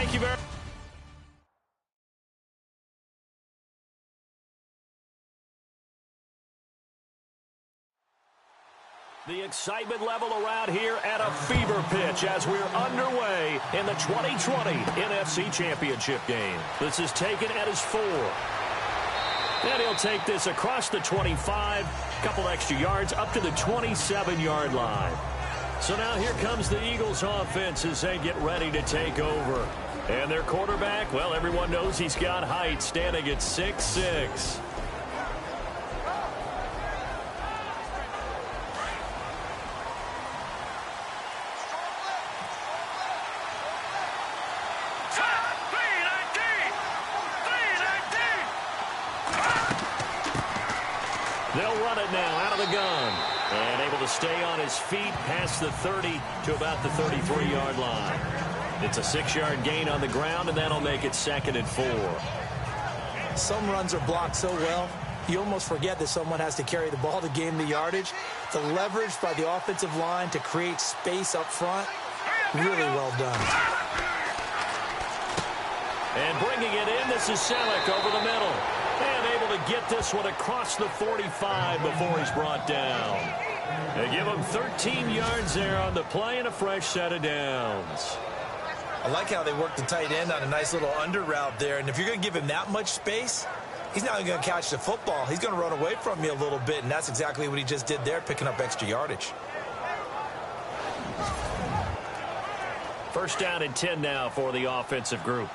Thank you very much. The excitement level around here at a fever pitch as we're underway in the 2020 NFC Championship game. This is taken at his 4. And he'll take this across the 25, a couple extra yards up to the 27-yard line. So now here comes the Eagles offense as they get ready to take over. And their quarterback, well, everyone knows he's got height, standing at 6'6". They'll run it now out of the gun. And able to stay on his feet past the 30 to about the 33-yard line. It's a 6-yard gain on the ground, and that'll make it 2nd and 4. Some runs are blocked so well, you almost forget that someone has to carry the ball to gain the yardage. The leverage by the offensive line to create space up front, really well done. And bringing it in, this is Selleck over the middle. And able to get this one across the 45 before he's brought down. They give him 13 yards there on the play and a fresh set of downs. I like how they work the tight end on a nice little under route there. And if you're going to give him that much space, he's not going to catch the football. He's going to run away from you a little bit, and that's exactly what he just did there, picking up extra yardage. First down and 10 now for the offensive group.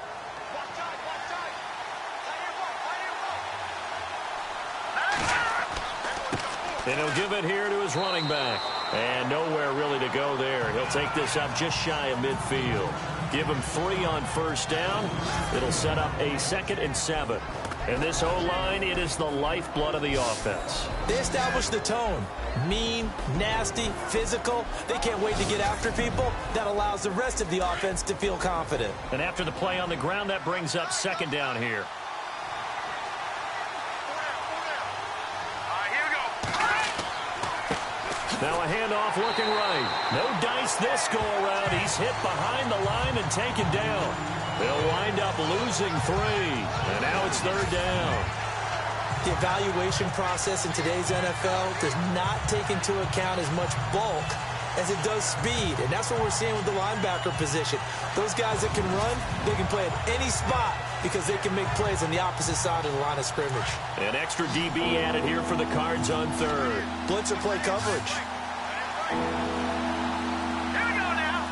And he'll give it here to his running back. And nowhere really to go there. He'll take this up just shy of midfield. Give him 3 on first down. It'll set up a 2nd and 7. And this O-line, it is the lifeblood of the offense. They establish the tone. Mean, nasty, physical. They can't wait to get after people. That allows the rest of the offense to feel confident. And after the play on the ground, that brings up 2nd down here. Now a handoff looking right. No dice this go around. He's hit behind the line and taken down. They'll wind up losing 3. And now it's 3rd down. The evaluation process in today's NFL does not take into account as much bulk as it does speed. And that's what we're seeing with the linebacker position. Those guys that can run, they can play at any spot because they can make plays on the opposite side of the line of scrimmage. An extra DB added here for the Cards on 3rd. Blitzer play coverage. Here we go now.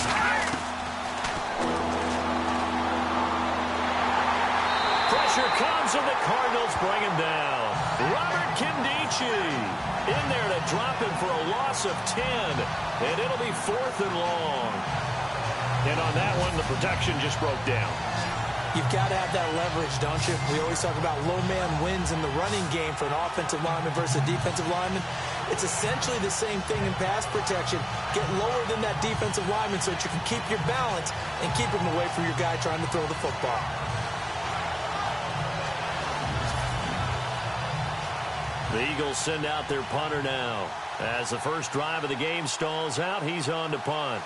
Pressure comes and the Cardinals bring him down. Robert Kindici in there to drop him for a loss of 10. And it'll be 4th and long. And on that one, the protection just broke down. You've got to have that leverage, don't you? We always talk about low man wins in the running game for an offensive lineman versus a defensive lineman. It's essentially the same thing in pass protection. Get lower than that defensive lineman so that you can keep your balance and keep him away from your guy trying to throw the football. The Eagles send out their punter now. As the first drive of the game stalls out, he's on to punt.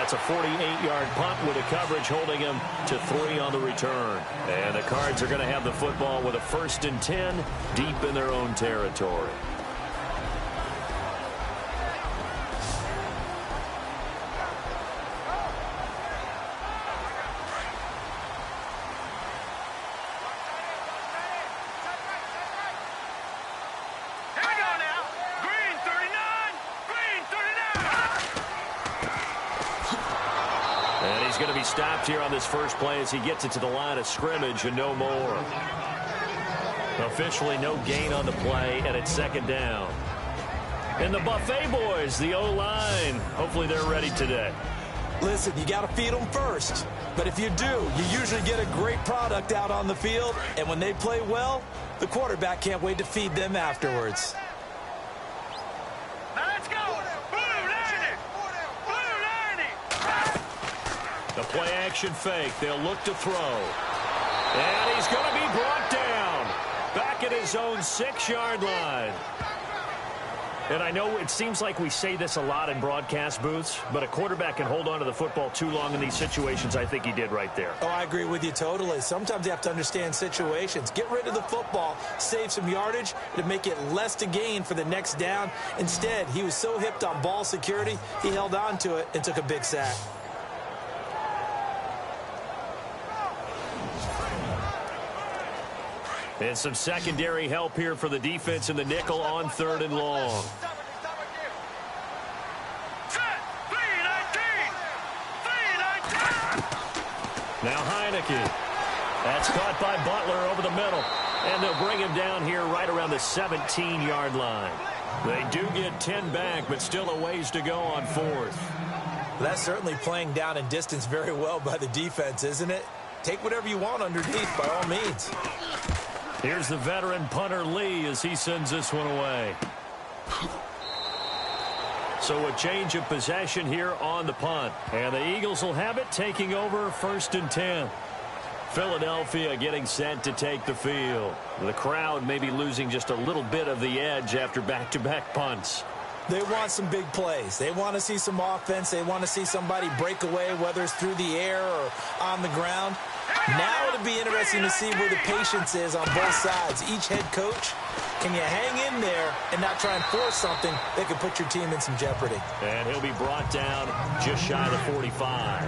That's a 48-yard punt with a coverage holding him to 3 on the return. And the Cards are going to have the football with a 1st and 10 deep in their own territory. Going to be stopped here on this first play as he gets it to the line of scrimmage and no more. Officially no gain on the play, and it's 2nd down. And the Buffet boys, the O-line, hopefully they're ready today. Listen, you got to feed them first. But if you do, you usually get a great product out on the field. And when they play well, the quarterback can't wait to feed them afterwards. The play-action fake. They'll look to throw. And he's going to be brought down. back at his own 6-yard line. And I know it seems like we say this a lot in broadcast booths, but a quarterback can hold on to the football too long in these situations. I think he did right there. Oh, I agree with you totally. Sometimes you have to understand situations. Get rid of the football, save some yardage to make it less to gain for the next down. Instead, he was so hipped on ball security, he held on to it and took a big sack. And some secondary help here for the defense in the nickel on 3rd and long. Now Heineke. That's caught by Butler over the middle. And they'll bring him down here right around the 17-yard line. They do get 10 back, but still a ways to go on 4th. That's certainly playing down in distance very well by the defense, isn't it? Take whatever you want underneath by all means. Here's the veteran punter Lee as he sends this one away. So a change of possession here on the punt. And the Eagles will have it, taking over 1st and 10. Philadelphia getting set to take the field. The crowd may be losing just a little bit of the edge after back-to-back punts. They want some big plays. They want to see some offense. They want to see somebody break away, whether it's through the air or on the ground. Now it'll be interesting to see where the patience is on both sides. Each head coach, can you hang in there and not try and force something that could put your team in some jeopardy? And he'll be brought down just shy of the 45.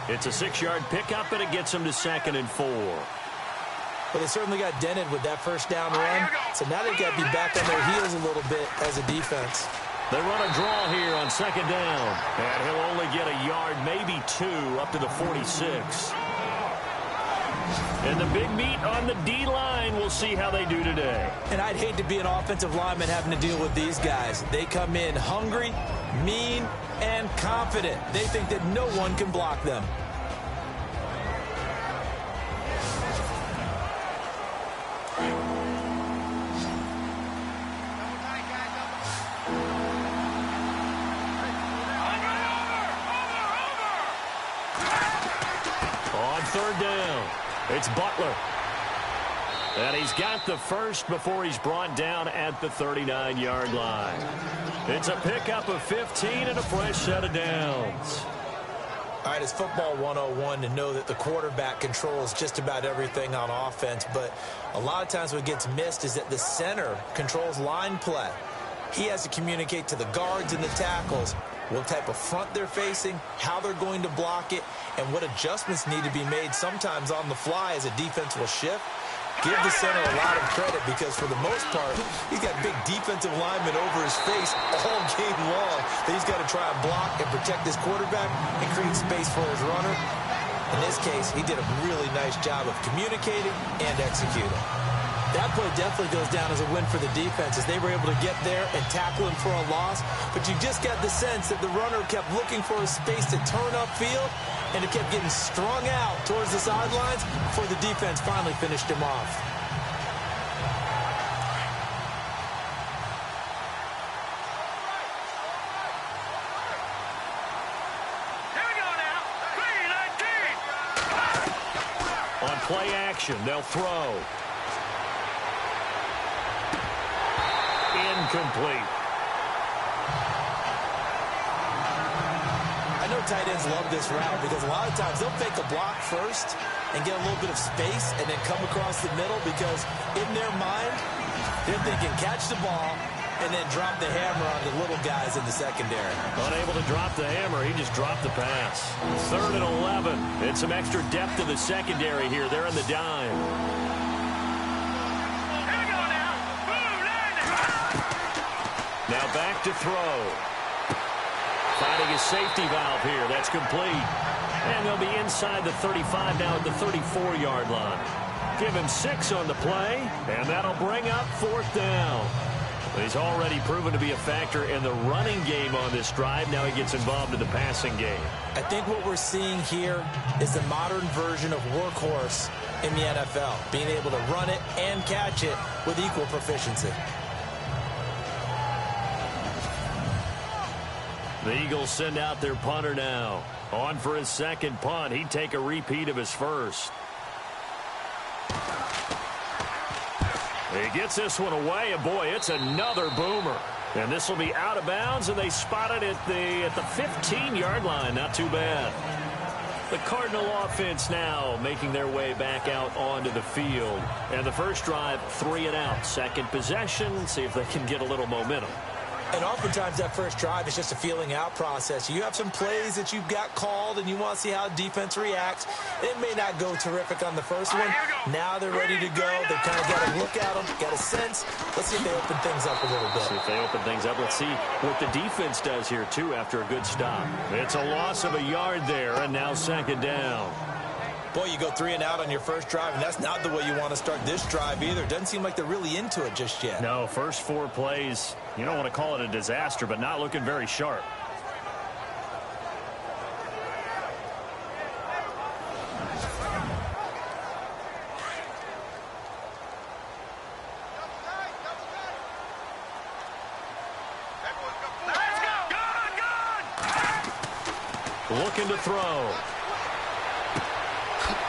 It's a 6-yard pickup, and it gets him to 2nd and 4. But they certainly got dented with that first down run, so now they've got to be back on their heels a little bit as a defense. They run a draw here on 2nd down, and he'll only get a yard, maybe 2, up to the 46. And the big meat on the D-line, we'll see how they do today. And I'd hate to be an offensive lineman having to deal with these guys. They come in hungry, mean, and confident. They think that no one can block them. On 3rd down, it's Butler. And he's got the first before he's brought down at the 39-yard line. It's a pickup of 15 and a fresh set of downs. All right, it's football 101 to know that the quarterback controls just about everything on offense, but a lot of times what gets missed is that the center controls line play. He has to communicate to the guards and the tackles what type of front they're facing, how they're going to block it, and what adjustments need to be made sometimes on the fly as a defense will shift. Give the center a lot of credit because for the most part, he's got big defensive linemen over his face all game long that he's got to try and block and protect his quarterback and create space for his runner. In this case, he did a really nice job of communicating and executing. That play definitely goes down as a win for the defense as they were able to get there and tackle him for a loss. But you just got the sense that the runner kept looking for a space to turn upfield, and it kept getting strung out towards the sidelines before the defense finally finished him off. Here we go now. 3-19. On play action, they'll throw. Incomplete. I know tight ends love this route because a lot of times they'll fake a block first and get a little bit of space and then come across the middle because in their mind, they're thinking catch the ball and then drop the hammer on the little guys in the secondary. Unable to drop the hammer, he just dropped the pass. 3rd and 11. And some extra depth to the secondary here. They're in the dime. Now back to throw. Finding his safety valve here. That's complete. And they'll be inside the 35 now at the 34-yard line. Give him 6 on the play, and that'll bring up 4th down. He's already proven to be a factor in the running game on this drive. Now he gets involved in the passing game. I think what we're seeing here is the modern version of workhorse in the NFL, being able to run it and catch it with equal proficiency. The Eagles send out their punter now. On for his second punt. He'd take a repeat of his first. He gets this one away, and boy, it's another boomer. And this will be out of bounds, and they spot it at the 15-yard line. Not too bad. The Cardinal offense now making their way back out onto the field. And the first drive, 3 and out. Second possession, see if they can get a little momentum. And oftentimes that first drive is just a feeling out process. You have some plays that you've got called and you want to see how defense reacts. It may not go terrific on the first one. Now they're ready to go. They've kind of got a look at them, got a sense. Let's see if they open things up a little bit. See if they open things up. Let's see what the defense does here, too, after a good stop. It's a loss of a yard there, and now second down. Boy, you go 3 and out on your first drive, and that's not the way you want to start this drive either. Doesn't seem like they're really into it just yet. No, first 4 plays, you don't want to call it a disaster, but not looking very sharp. Looking to throw.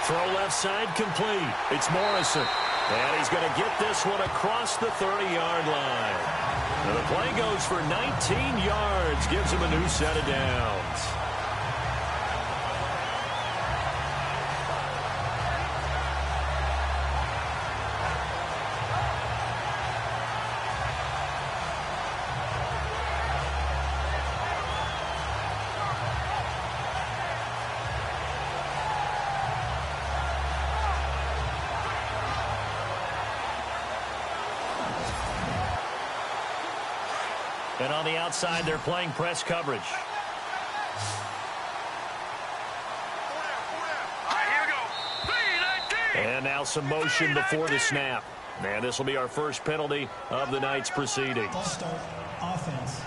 Throw left side complete. It's Morrison. And he's going to get this one across the 30-yard line. And the play goes for 19 yards. Gives him a new set of downs. And on the outside, they're playing press coverage. And now some motion before the snap. And this will be our first penalty of the night's proceedings. Start offense.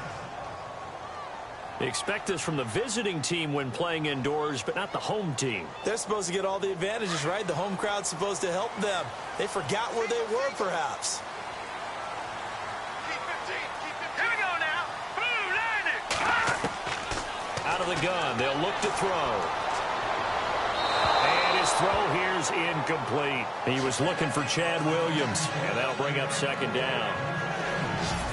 Expect this from the visiting team when playing indoors, but not the home team. They're supposed to get all the advantages, right? The home crowd's supposed to help them. They forgot where they were, perhaps. Out of the gun, they'll look to throw. And his throw here's incomplete. He was looking for Chad Williams, and that'll bring up second down.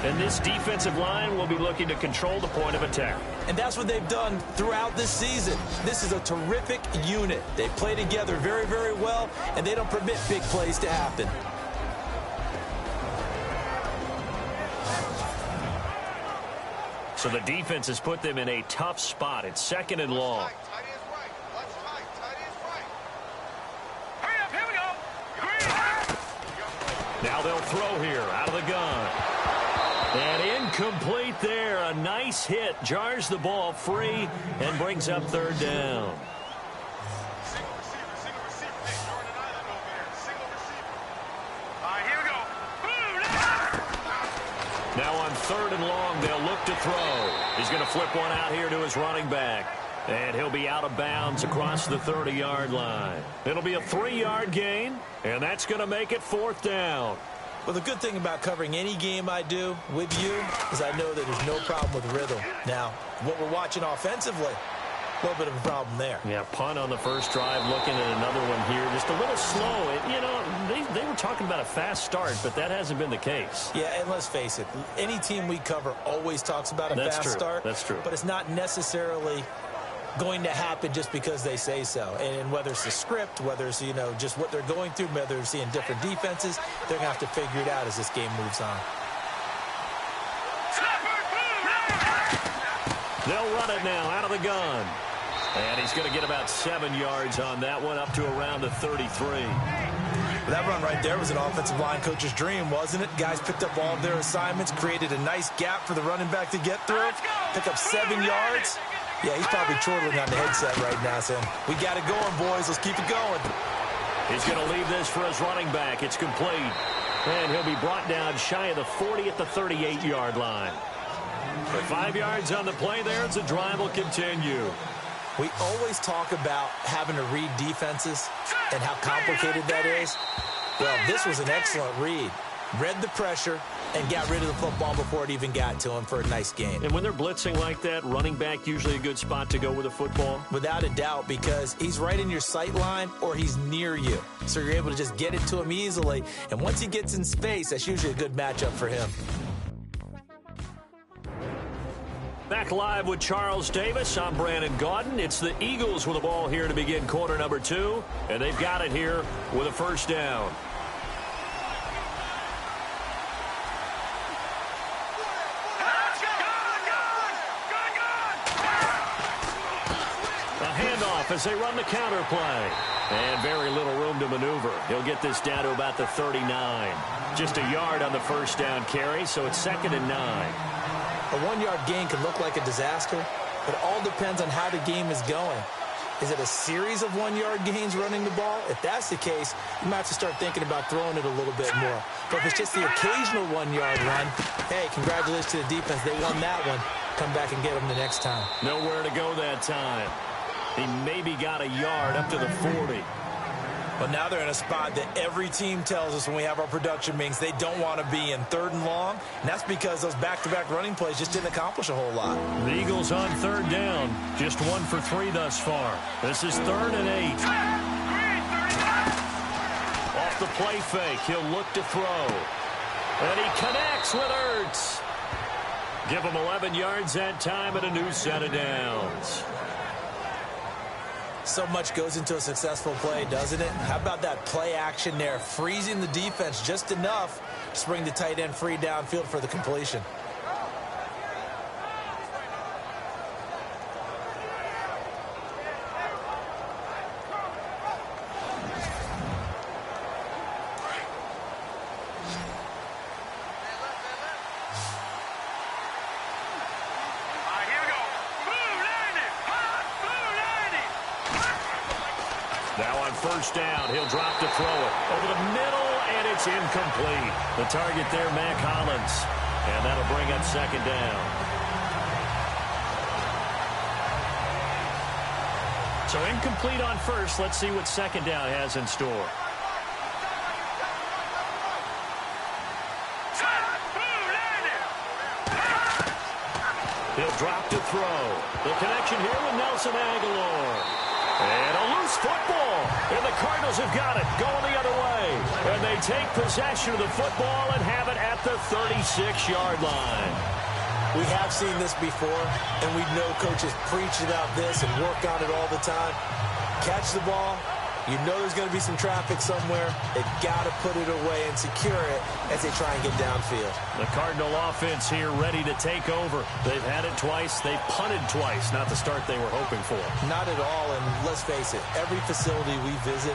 And this defensive line will be looking to control the point of attack. And that's what they've done throughout this season. This is a terrific unit. They play together very, very well, and they don't permit big plays to happen. So the defense has put them in a tough spot. It's second and long. Now they'll throw here out of the gun. And incomplete there. A nice hit. Jars the ball free and brings up third down. Now on third and long, they'll look to throw. He's going to flip one out here to his running back. And he'll be out of bounds across the 30-yard line. It'll be a 3-yard gain, and that's going to make it fourth down. Well, the good thing about covering any game I do with you is I know that there's no problem with rhythm. Now, what we're watching offensively, a little bit of a problem there. Yeah, punt on the first drive, looking at another one here. Just a little slow. You know, they were talking about a fast start, but that hasn't been the case. Yeah, and let's face it, any team we cover always talks about a fast start. That's true. But it's not necessarily going to happen just because they say so. And whether it's the script, whether it's, you know, just what they're going through, whether they're seeing different defenses, they're going to have to figure it out as this game moves on. They'll run it now out of the gun. And he's going to get about 7 yards on that one, up to around the 33. That run right there was an offensive line coach's dream, wasn't it? Guys picked up all of their assignments, created a nice gap for the running back to get through, pick up 7 yards. Yeah, he's probably chortling on the headset right now, saying, we got it going, boys. Let's keep it going. He's going to leave this for his running back. It's complete. And he'll be brought down shy of the 40 at the 38-yard line. For 5 yards on the play there, the drive will continue. We always talk about having to read defenses and how complicated that is. Well, this was an excellent read. Read the pressure, and got rid of the football before it even got to him for a nice gain. And when they're blitzing like that, running back usually a good spot to go with the football? Without a doubt, because he's right in your sight line or he's near you. So you're able to just get it to him easily. And once he gets in space, that's usually a good matchup for him. Back live with Charles Davis. I'm Brandon Gaudin. It's the Eagles with the ball here to begin quarter number 2. And they've got it here with a first down. As they run the counter play. And very little room to maneuver. He'll get this down to about the 39. Just a yard on the first down carry, so it's 2nd and 9. A 1-yard gain can look like a disaster, but it all depends on how the game is going. Is it a series of 1-yard gains running the ball? If that's the case, you might have to start thinking about throwing it a little bit more. But if it's just the occasional 1-yard run, hey, congratulations to the defense. They won that one. Come back and get them the next time. Nowhere to go that time. He maybe got a yard up to the 40. But now they're in a spot that every team tells us when we have our production meetings they don't want to be in, 3rd and long. And that's because those back-to-back running plays just didn't accomplish a whole lot. The Eagles on 3rd down. Just 1 for 3 thus far. This is 3rd and 8. Off the play fake, he'll look to throw. And he connects with Ertz. Give him 11 yards that time and a new set of downs. So much goes into a successful play, doesn't it? How about that play action there, freezing the defense just enough to bring the tight end free downfield for the completion. First down, he'll drop to throw it over the middle, and it's incomplete. The target there, Mac Hollins, and that'll bring up 2nd down. So incomplete on first. Let's see what 2nd down has in store. He'll drop to throw. The connection here with Nelson Aguilar. And a loose football. And the Cardinals have got it going the other way. And they take possession of the football and have it at the 36-yard line. We have seen this before, and we know coaches preach about this and work on it all the time. Catch the ball. You know there's going to be some traffic somewhere. They've got to put it away and secure it as they try and get downfield. The Cardinal offense here ready to take over. They've had it twice. They've punted twice. Not the start they were hoping for. Not at all, and let's face it, every facility we visit,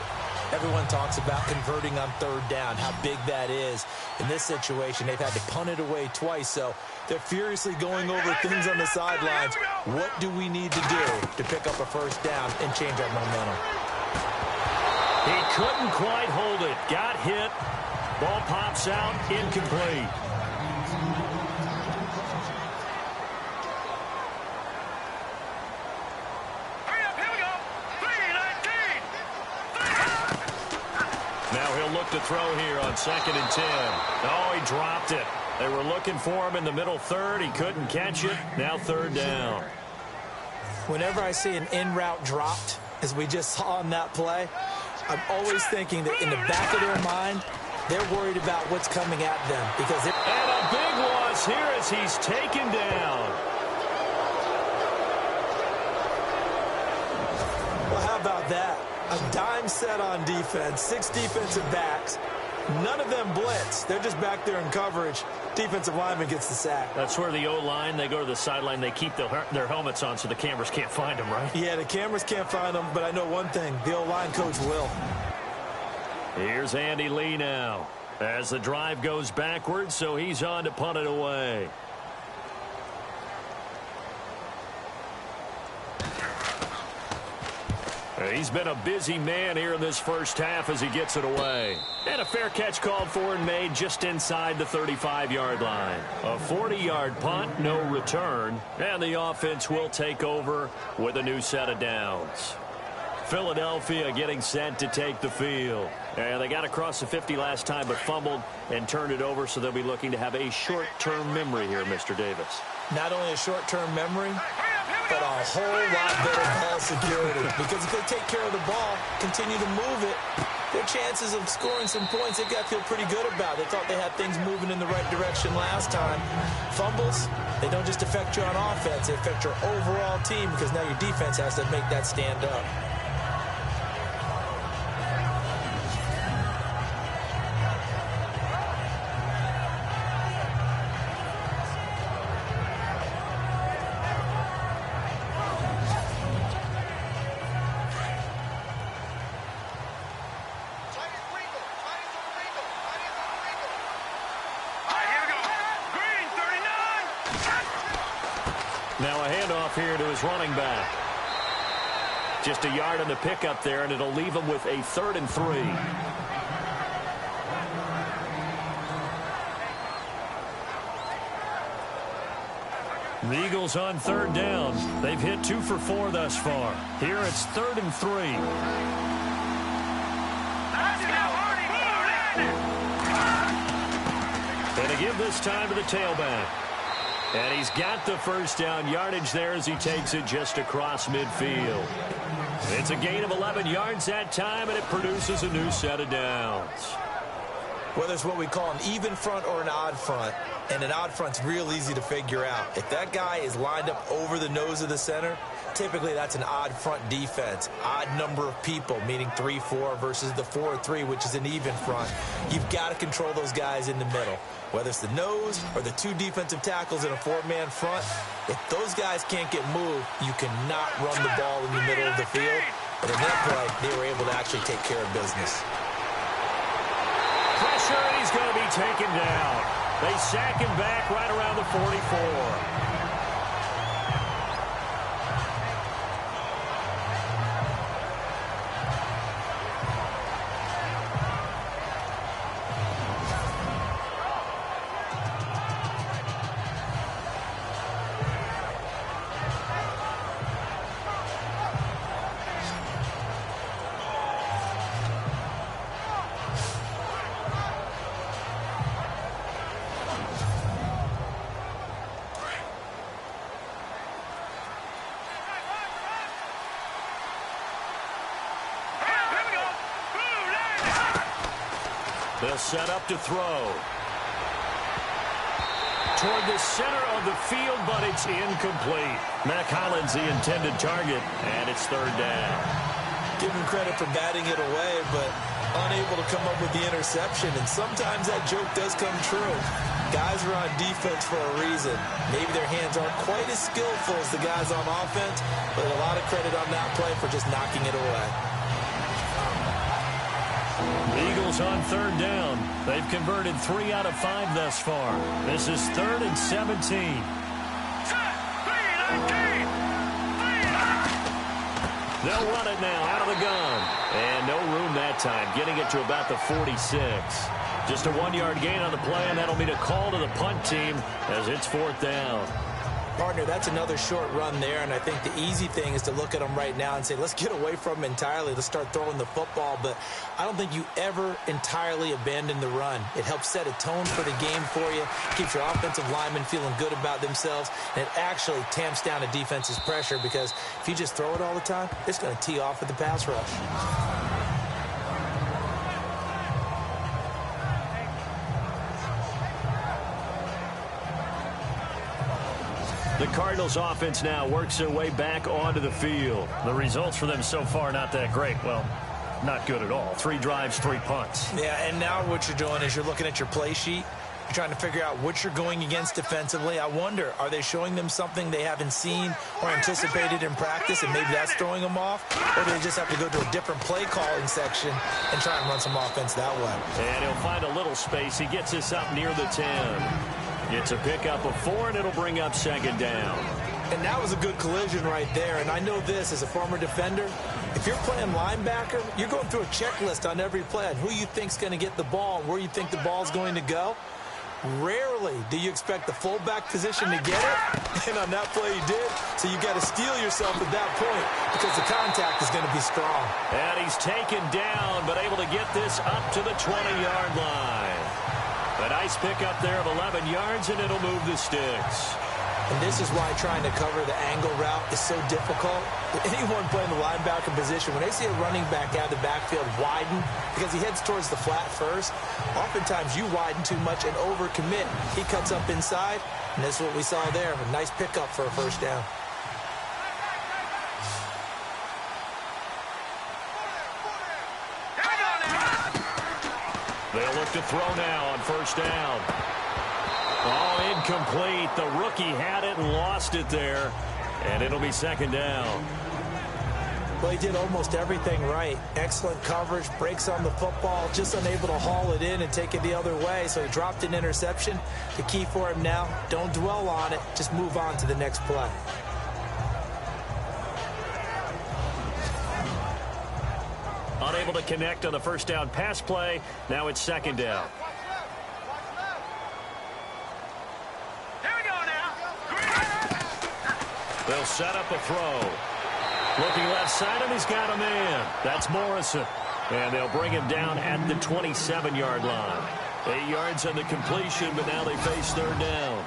everyone talks about converting on 3rd down, how big that is. In this situation, they've had to punt it away twice, so they're furiously going over things on the sidelines. What do we need to do to pick up a first down and change our momentum? He couldn't quite hold it. Got hit. Ball pops out. Incomplete. Hurry up, here we go. 3-19. Now he'll look to throw here on 2nd and 10. Oh, he dropped it. They were looking for him in the middle 3rd. He couldn't catch it. Now 3rd down. Whenever I see an in-route dropped, as we just saw on that play, I'm always thinking that in the back of their mind, they're worried about what's coming at them. Because and a big loss here as he's taken down. Well, how about that? A dime set on defense, 6 defensive backs. None of them blitz. They're just back there in coverage. Defensive lineman gets the sack. That's where the O-line, they go to the sideline, they keep their helmets on so the cameras can't find them, right? Yeah, the cameras can't find them, but I know one thing. The O-line coach will. Here's Andy Lee now as the drive goes backwards, so he's on to punt it away. He's been a busy man here in this first half as he gets it away. And a fair catch called for and made just inside the 35-yard line. A 40-yard punt, no return. And the offense will take over with a new set of downs. Philadelphia getting set to take the field. And they got across the 50 last time but fumbled and turned it over, so they'll be looking to have a short-term memory here, Mr. Davis. Not only a short-term memory, but a whole lot better ball security. Because if they take care of the ball, continue to move it, their chances of scoring some points, they've got to feel pretty good about. They thought they had things moving in the right direction last time. Fumbles, they don't just affect you on offense, they affect your overall team because now your defense has to make that stand up. Now a handoff here to his running back. Just a yard on the pickup there, and it'll leave him with a 3rd and 3. The Eagles on 3rd down. They've hit 2 for 4 thus far. Here it's 3rd and 3. And to give this time to the tailback. And he's got the first down yardage there as he takes it just across midfield. It's a gain of 11 yards that time, and it produces a new set of downs. Whether it's what we call an even front or an odd front, and an odd front's real easy to figure out. If that guy is lined up over the nose of the center, typically that's an odd front defense. Odd number of people, meaning 3-4 versus the 4-3, which is an even front. You've got to control those guys in the middle. Whether it's the nose or the 2 defensive tackles in a 4-man front, if those guys can't get moved, you cannot run the ball in the middle of the field. But in that play, they were able to actually take care of business. Pressure, and he's going to be taken down. They sack him back right around the 44. They'll set up to throw. Toward the center of the field, but it's incomplete. Mack Hollins the intended target, and it's 3rd down. Give him credit for batting it away, but unable to come up with the interception. And sometimes that joke does come true. Guys are on defense for a reason. Maybe their hands aren't quite as skillful as the guys on offense, but a lot of credit on that play for just knocking it away. Eagles on 3rd down. They've converted 3 out of 5 thus far. This is 3rd and 17. They'll run it now out of the gun. And no room that time, getting it to about the 46. Just a 1-yard gain on the play, and that'll mean a call to the punt team as it's 4th down. Partner, that's another short run there, and I think the easy thing is to look at them right now and say, let's get away from them entirely. Let's start throwing the football, but I don't think you ever entirely abandon the run. It helps set a tone for the game for you, keeps your offensive linemen feeling good about themselves, and it actually tamps down a defense's pressure because if you just throw it all the time, it's going to tee off with the pass rush. The Cardinals offense now works their way back onto the field. The results for them so far not that great. Well, not good at all. 3 drives, 3 punts. Yeah, and now what you're doing is you're looking at your play sheet. You're trying to figure out what you're going against defensively. I wonder, are they showing them something they haven't seen or anticipated in practice, and maybe that's throwing them off? Or do they just have to go to a different play calling section and try and run some offense that way? And he'll find a little space. He gets us up near the 10. It's a pickup of 4, and it'll bring up 2nd down. And that was a good collision right there. And I know this as a former defender. If you're playing linebacker, you're going through a checklist on every play on who you think's going to get the ball and where you think the ball's going to go. Rarely do you expect the fullback position to get it, and on that play he did, so you got to steel yourself at that point because the contact is going to be strong. And he's taken down, but able to get this up to the 20-yard line. A nice pickup there of 11 yards, and it'll move the sticks. And this is why trying to cover the angle route is so difficult. Anyone playing the linebacker position, when they see a running back out of the backfield widen because he heads towards the flat first, oftentimes you widen too much and overcommit. He cuts up inside, and this is what we saw there. A nice pickup for a first down. They'll look to throw now on first down. Oh, incomplete. The rookie had it and lost it there. And it'll be second down. Well, he did almost everything right. Excellent coverage, breaks on the football, just unable to haul it in and take it the other way. So he dropped an interception. The key for him now, don't dwell on it. Just move on to the next play. Unable to connect on the first down pass play. Now it's second down. They'll set up a throw. Looking left side, and he's got a man. That's Morrison. And they'll bring him down at the 27-yard line. 8 yards on the completion, but now they face third down.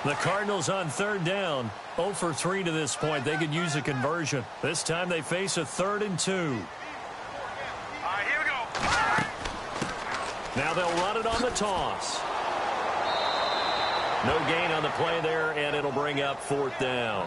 The Cardinals on third down, 0 for 3 to this point. They could use a conversion. This time they face a 3rd and 2. All right, here we go. Now they'll run it on the toss. No gain on the play there, and it'll bring up 4th down.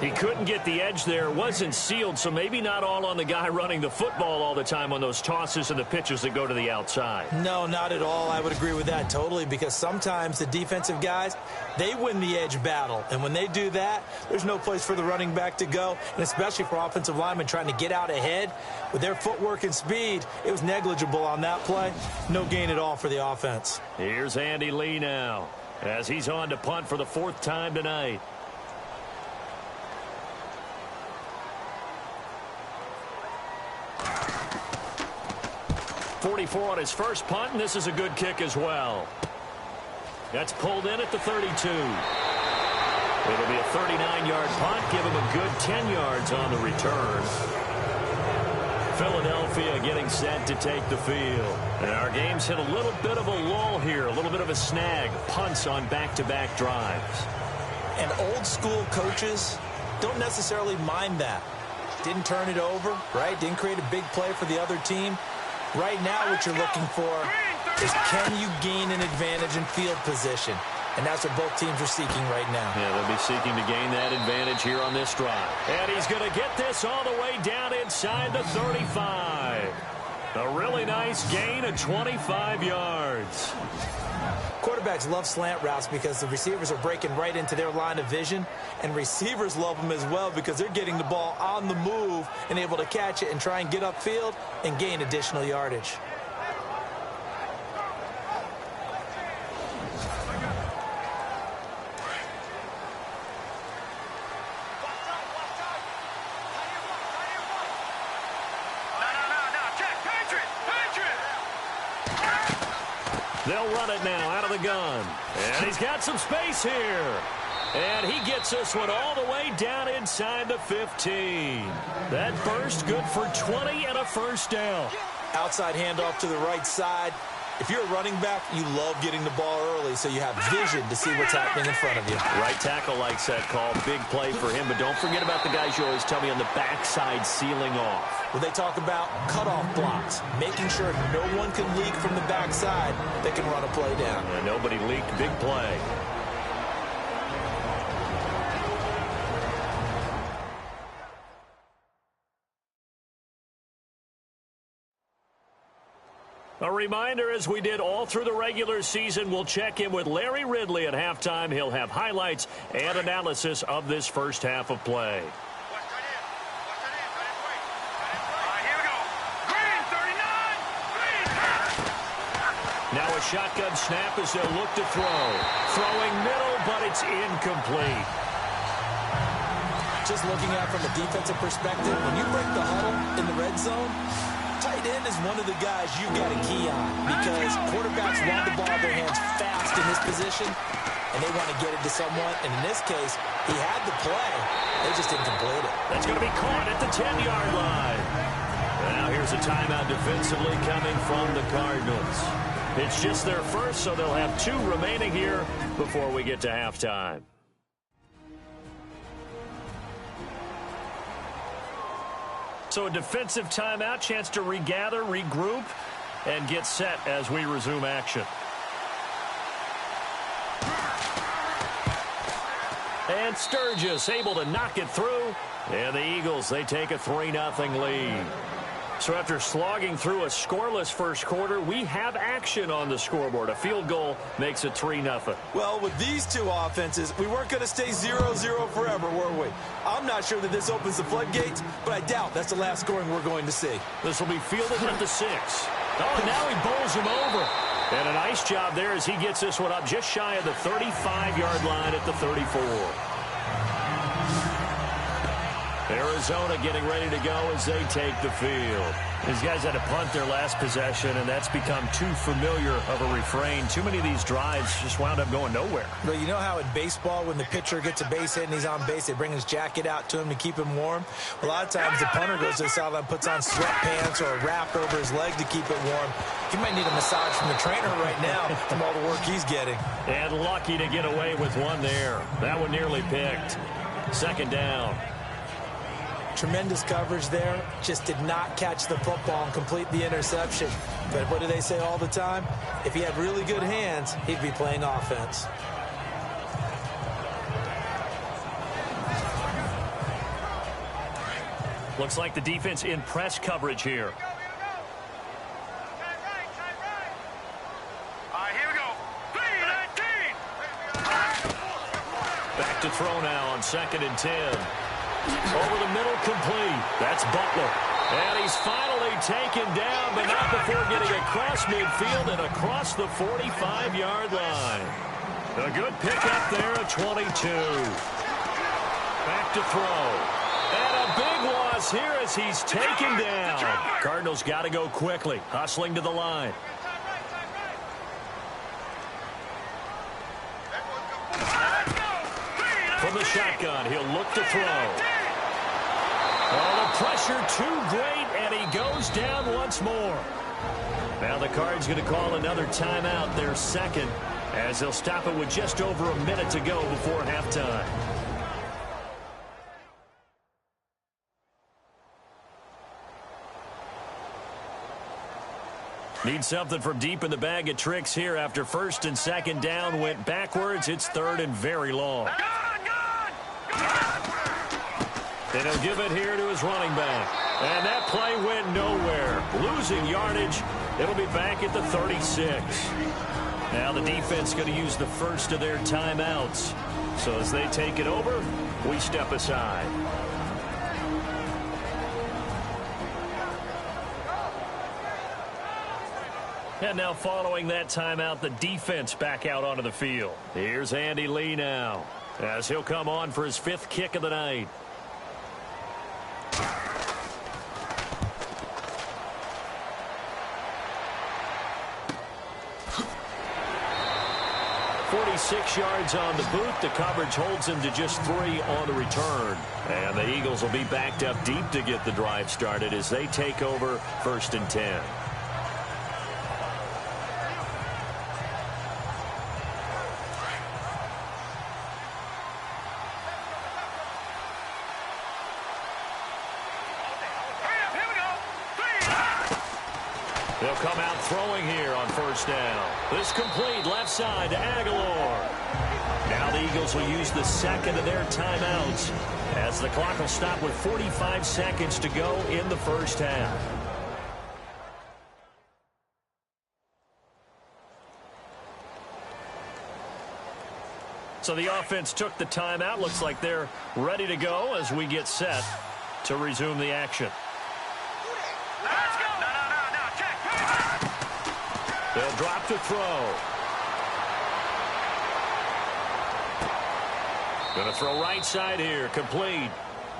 He couldn't get the edge there, wasn't sealed, so maybe not all on the guy running the football all the time on those tosses and the pitches that go to the outside. No, not at all. I would agree with that totally, because sometimes the defensive guys, they win the edge battle. And when they do that, there's no place for the running back to go, and especially for offensive linemen trying to get out ahead. With their footwork and speed, it was negligible on that play. No gain at all for the offense. Here's Andy Lee now, as he's on to punt for the 4th time tonight. 44 on his first punt, and this is a good kick as well. That's pulled in at the 32. It'll be a 39-yard punt, give him a good 10 yards on the return. Philadelphia getting set to take the field. And our game's hit a little bit of a lull here, a little bit of a snag. Punts on back-to-back drives. And old-school coaches don't necessarily mind that. Didn't turn it over, right? Didn't create a big play for the other team. Right now, what you're looking for is, can you gain an advantage in field position? And that's what both teams are seeking right now. Yeah, they'll be seeking to gain that advantage here on this drive. And he's going to get this all the way down inside the 35. A really nice gain of 25 yards. Quarterbacks love slant routes because the receivers are breaking right into their line of vision, and receivers love them as well because they're getting the ball on the move and able to catch it and try and get upfield and gain additional yardage. They'll run it now out of the gun. And he's got some space here. And he gets this one all the way down inside the 15. That burst good for 20 and a first down. Outside handoff to the right side. If you're a running back, you love getting the ball early so you have vision to see what's happening in front of you. Right tackle likes that call. Big play for him. But don't forget about the guys you always tell me on the backside sealing off. Well, they talk about cutoff blocks, making sure no one can leak from the backside that can run a play down. Yeah, nobody leaked. Big play. A reminder, as we did all through the regular season, we'll check in with Larry Ridley at halftime. He'll have highlights and analysis of this first half of play. Now a shotgun snap as they'll look to throw. Throwing middle, but it's incomplete. Just looking at it from a defensive perspective, when you break the huddle in the red zone, tight end is one of the guys you got to key on because quarterbacks want the ball in their hands fast in this position, and they want to get it to someone. And in this case, he had the play. They just didn't complete it. That's going to be caught at the 10-yard line. Now here's a timeout defensively coming from the Cardinals. It's just their first, so they'll have 2 remaining here before we get to halftime. So a defensive timeout, chance to regather, regroup, and get set as we resume action. And Sturgis able to knock it through. And the Eagles, they take a 3-0 lead. So after slogging through a scoreless first quarter, we have action on the scoreboard. A field goal makes it 3-0. Well, with these 2 offenses, we weren't going to stay 0-0 forever, were we? I'm not sure that this opens the floodgates, but I doubt that's the last scoring we're going to see. This will be fielded at the 6. Oh, and now he bowls him over. And a nice job there as he gets this one up just shy of the 35-yard line at the 34. Arizona getting ready to go as they take the field. These guys had to punt their last possession, and that's become too familiar of a refrain. Too many of these drives just wound up going nowhere. But you know how in baseball, when the pitcher gets a base hit and he's on base, they bring his jacket out to him to keep him warm? A lot of times the punter goes to the sideline, puts on sweatpants or a wrap over his leg to keep it warm. He might need a massage from the trainer right now from all the work he's getting. And lucky to get away with one there. That one nearly picked. 2nd down. Tremendous coverage there. Just did not catch the football and complete the interception. But what do they say all the time? If he had really good hands, he'd be playing offense. Looks like the defense in press coverage here. Here we go. 3-19. Back to throw now on 2nd and 10. Over the middle, complete. That's Butler. And he's finally taken down, but not before getting across midfield and across the 45-yard line. A good pickup there at 22. Back to throw. And a big loss here as he's taken down. Cardinals got to go quickly, hustling to the line. From the shotgun, he'll look to throw. Oh, the pressure too great, and he goes down once more. Now the Cards going to call another timeout, their 2nd, as they'll stop it with just over a minute to go before halftime. Need something from deep in the bag of tricks here after 1st and 2nd down went backwards. It's 3rd and very long. And he'll give it here to his running back. And that play went nowhere. Losing yardage. It'll be back at the 36. Now the defense going to use the first of their timeouts. So as they take it over, we step aside. And now following that timeout, the defense back out onto the field. Here's Andy Lee now as he'll come on for his 5th kick of the night. 46 yards on the boot. The coverage holds him to just 3 on the return. And the Eagles will be backed up deep to get the drive started as they take over 1st and 10. They'll come out throwing here on 1st down. This complete left side to Aguilar. Now the Eagles will use the 2nd of their timeouts as the clock will stop with 45 seconds to go in the 1st half. So the offense took the timeout. Looks like they're ready to go as we get set to resume the action. They'll drop to throw. Going to throw right side here, complete.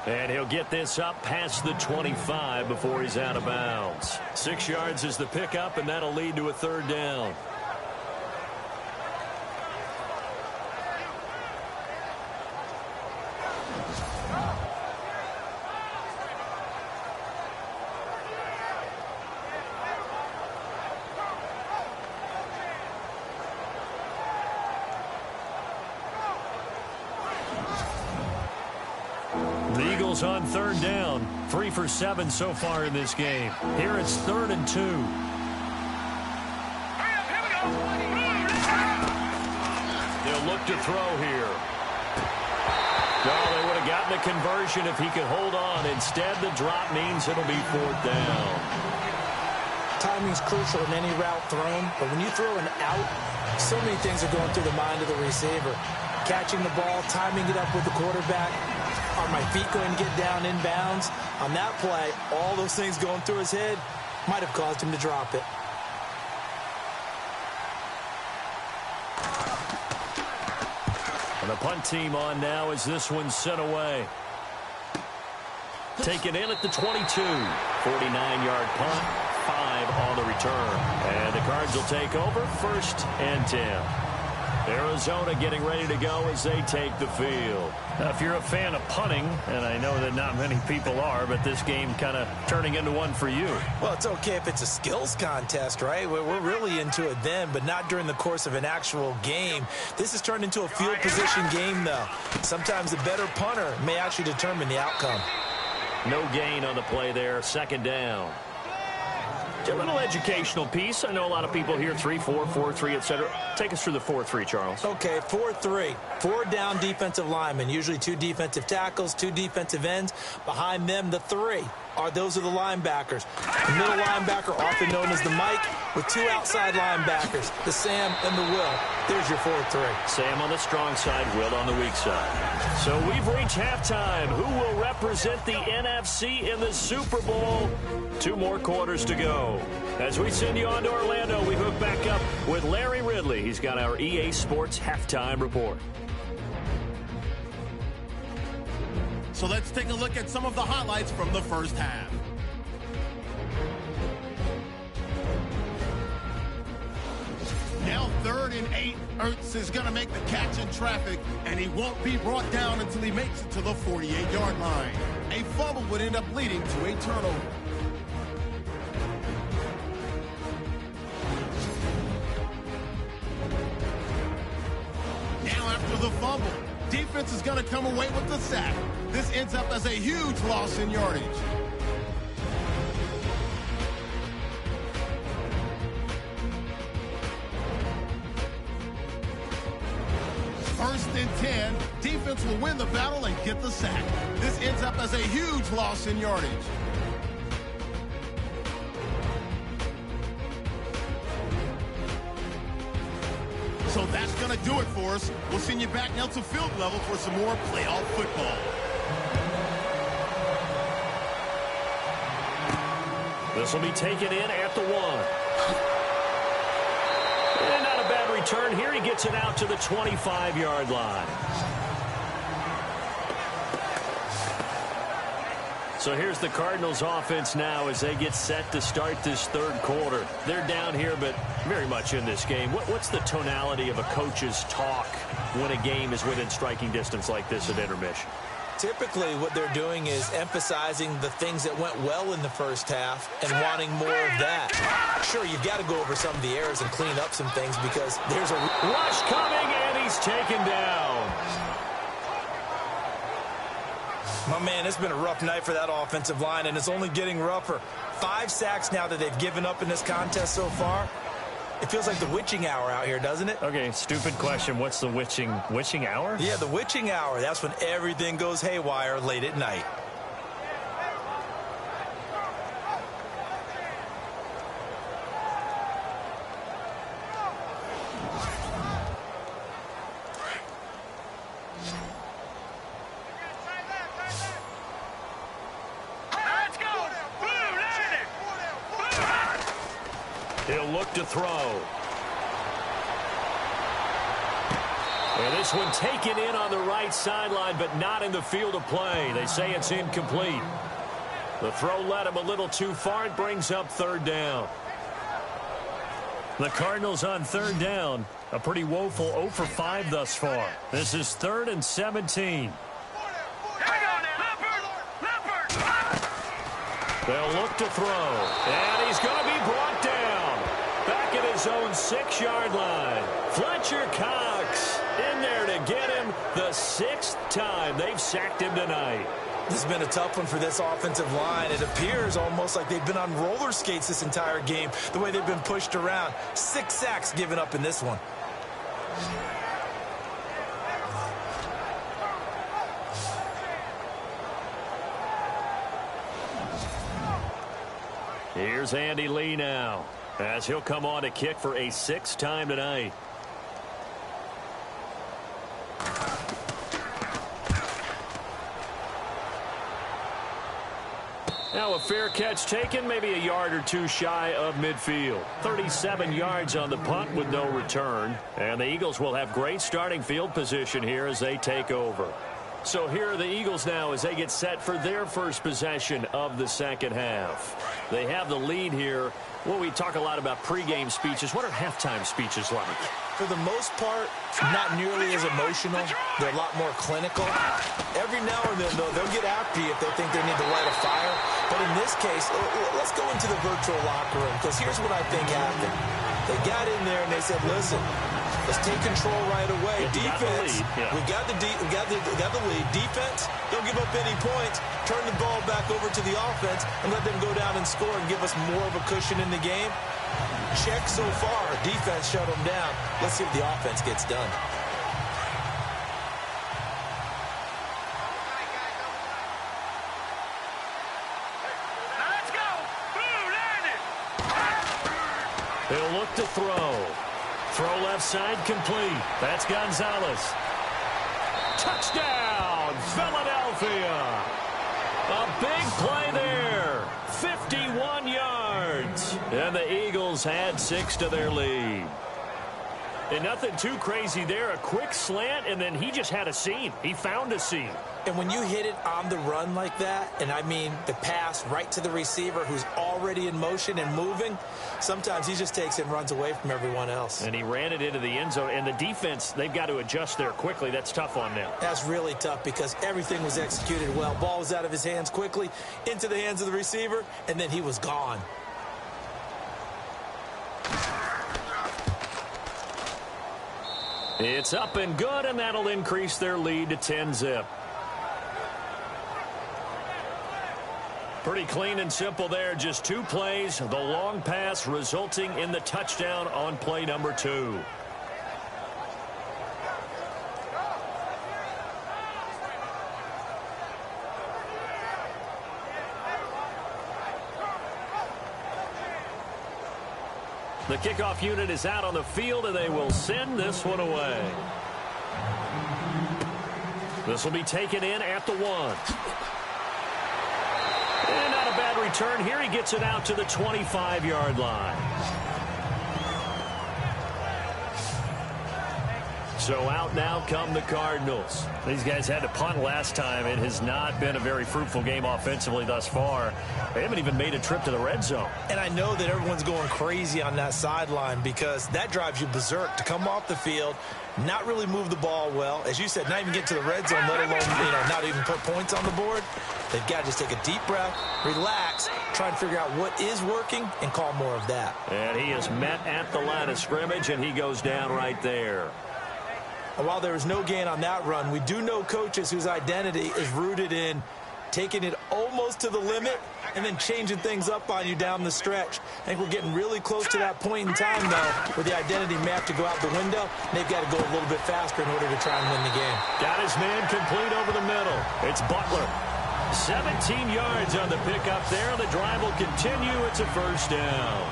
And he'll get this up past the 25 before he's out of bounds. 6 yards is the pickup, and that'll lead to a third down. On third down, 3 for 7 so far in this game. Here it's 3rd and 2. They'll look to throw here. No, they would have gotten a conversion if he could hold on. Instead, the drop means it'll be 4th down. Timing's crucial in any route thrown, but when you throw an out, so many things are going through the mind of the receiver. Catching the ball, timing it up with the quarterback. Are my feet going to get down in bounds? On that play, all those things going through his head might have caused him to drop it. And the punt team on now as this one's sent away. Taken in at the 22. 49-yard punt, 5 on the return. And the Cards will take over 1st and 10. Arizona getting ready to go as they take the field. Now, if you're a fan of punting, and I know that not many people are, but this game kind of turning into one for you. Well, it's okay if it's a skills contest, right? We're really into it then, but not during the course of an actual game. This has turned into a field position game, though. Sometimes the better punter may actually determine the outcome. No gain on the play there. 2nd down. A little educational piece. I know a lot of people here, 3-4, 4-3, etc. Take us through the 4-3, Charles. Okay, 4-3. 4 down defensive linemen, usually 2 defensive tackles, 2 defensive ends. Behind them, the 3 those are the linebackers. The middle linebacker, often known as the Mike, with 2 outside linebackers, the Sam and the Will. There's your 4-3. Sam on the strong side, Will on the weak side. So we've reached halftime. Who will represent the NFC in the Super Bowl? 2 more quarters to go. As we send you on to Orlando, we hook back up with Larry Ridley. He's got our EA Sports halftime report. So let's take a look at some of the highlights from the first half. Now 3rd and 8. Ertz is going to make the catch in traffic, and he won't be brought down until he makes it to the 48-yard line. A fumble would end up leading to a turnover. Now after the fumble, defense is going to come away with the sack. This ends up as a huge loss in yardage. First and 10, defense will win the battle and get the sack. This ends up as a huge loss in yardage. So that's going to do it for us. We'll send you back now to field level for some more playoff football. This will be taken in at the 1. And not a bad return here. He gets it out to the 25-yard line. So here's the Cardinals offense now as they get set to start this 3rd quarter. They're down here, but very much in this game. What's the tonality of a coach's talk when a game is within striking distance like this at intermission? Typically, what they're doing is emphasizing the things that went well in the first half and wanting more of that. Sure, you've got to go over some of the errors and clean up some things because there's a rush coming, and he's taken down. My man, it's been a rough night for that offensive line, and it's only getting rougher. 5 sacks now that they've given up in this contest so far. It feels like the witching hour out here, doesn't it? Okay, stupid question. What's the witching hour? Yeah, the witching hour. That's when everything goes haywire late at night. He'll look to throw. And this one taken in on the right sideline, but not in the field of play. They say it's incomplete. The throw led him a little too far. It brings up third down. The Cardinals on third down. A pretty woeful 0 for 5 thus far. This is 3rd and 17. They'll look to throw. And he's going to be brought down. Back at his own 6-yard line. Fletcher Cox in there to get him the 6th time they've sacked him tonight. This has been a tough one for this offensive line. It appears almost like they've been on roller skates this entire game, the way they've been pushed around. 6 sacks given up in this one. Here's Andy Lee now, as he'll come on to kick for a 6th time tonight. Now a fair catch taken, maybe a yard or two shy of midfield. 37 yards on the punt with no return. And the Eagles will have great starting field position here as they take over. So here are the Eagles now as they get set for their first possession of the second half. They have the lead here. Well, we talk a lot about pregame speeches. What are halftime speeches like? For the most part, not nearly as emotional. They're a lot more clinical. Every now and then, though, they'll get after you if they think they need to light a fire. But in this case, let's go into the virtual locker room, because here's what I think happened. They got in there and they said, listen, let's take control right away. Defense, we got the lead. Defense, don't give up any points. Turn the ball back over to the offense and let them go down and score and give us more of a cushion in the game. Check so far. Defense shut them down. Let's see if the offense gets done. He'll look to throw. Throw left side complete. That's Gonzalez. Touchdown, Philadelphia. A big play there. 51 yards. And the Eagles had 6 to their lead. And nothing too crazy there. A quick slant, and then he just had a seam. He found a seam. And when you hit it on the run like that, and I mean the pass right to the receiver who's already in motion and moving, sometimes he just takes it and runs away from everyone else. And he ran it into the end zone. And the defense, they've got to adjust there quickly. That's tough on them. That's really tough because everything was executed well. Ball was out of his hands quickly, into the hands of the receiver, and then he was gone. It's up and good, and that'll increase their lead to 10-zip. Pretty clean and simple there. Just 2 plays. The long pass resulting in the touchdown on play number 2. The kickoff unit is out on the field, and they will send this one away. This will be taken in at the 1. And not a bad return here. He gets it out to the 25-yard line. So out now come the Cardinals. These guys had to punt last time. It has not been a very fruitful game offensively thus far. They haven't even made a trip to the red zone. And I know that everyone's going crazy on that sideline because that drives you berserk to come off the field, not really move the ball well. As you said, not even get to the red zone, let alone, not even put points on the board. They've got to just take a deep breath, relax, try and figure out what is working, and call more of that. And he is met at the line of scrimmage, and he goes down right there. And while there was no gain on that run, we do know coaches whose identity is rooted in taking it almost to the limit and then changing things up on you down the stretch. I think we're getting really close to that point in time, though, where the identity may have to go out the window, and they've got to go a little bit faster in order to try and win the game. Got his man complete over the middle. It's Butler. 17 yards on the pickup there. The drive will continue. It's a first down.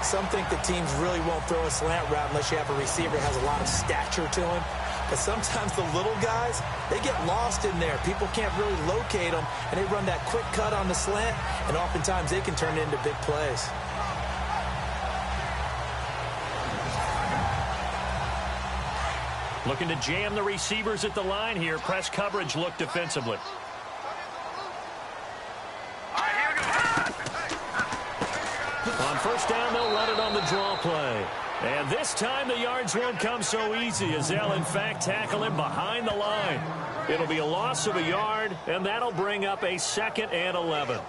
Some think that teams really won't throw a slant route unless you have a receiver that has a lot of stature to him. But sometimes the little guys, they get lost in there. People can't really locate them, and they run that quick cut on the slant, and oftentimes they can turn it into big plays. Looking to jam the receivers at the line here. Press coverage look defensively. On first down, they'll run it on the draw play. And this time the yards won't come so easy as they'll, in fact, tackle him behind the line. It'll be a loss of a yard, and that'll bring up a 2nd and 11.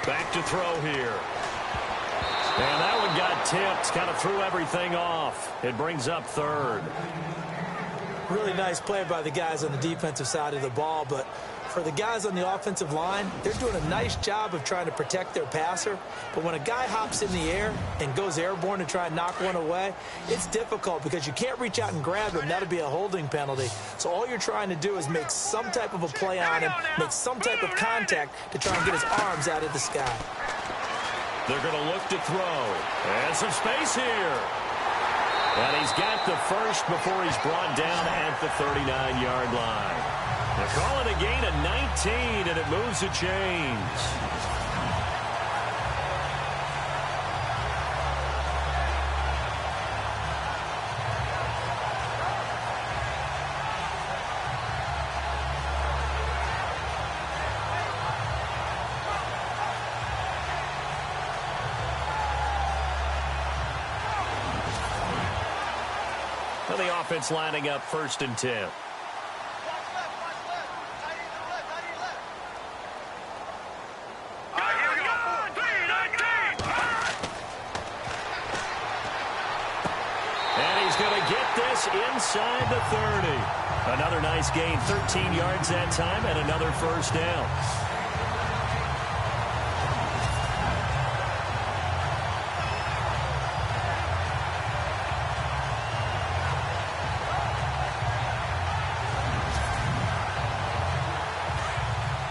Back to throw here. And that one got tipped, kind of threw everything off. It brings up 3rd. Really nice play by the guys on the defensive side of the ball, but for the guys on the offensive line, they're doing a nice job of trying to protect their passer. But when a guy hops in the air and goes airborne to try and knock one away, it's difficult because you can't reach out and grab him. That'll be a holding penalty. So all you're trying to do is make some type of a play on him, make some type of contact to try and get his arms out of the sky. They're going to look to throw. And some space here. And he's got the first before he's brought down at the 39-yard line. They're calling a gain of 19, and it moves the chains. Well, the offense lining up 1st and 10. Inside the 30. Another nice gain, 13 yards that time, and another first down.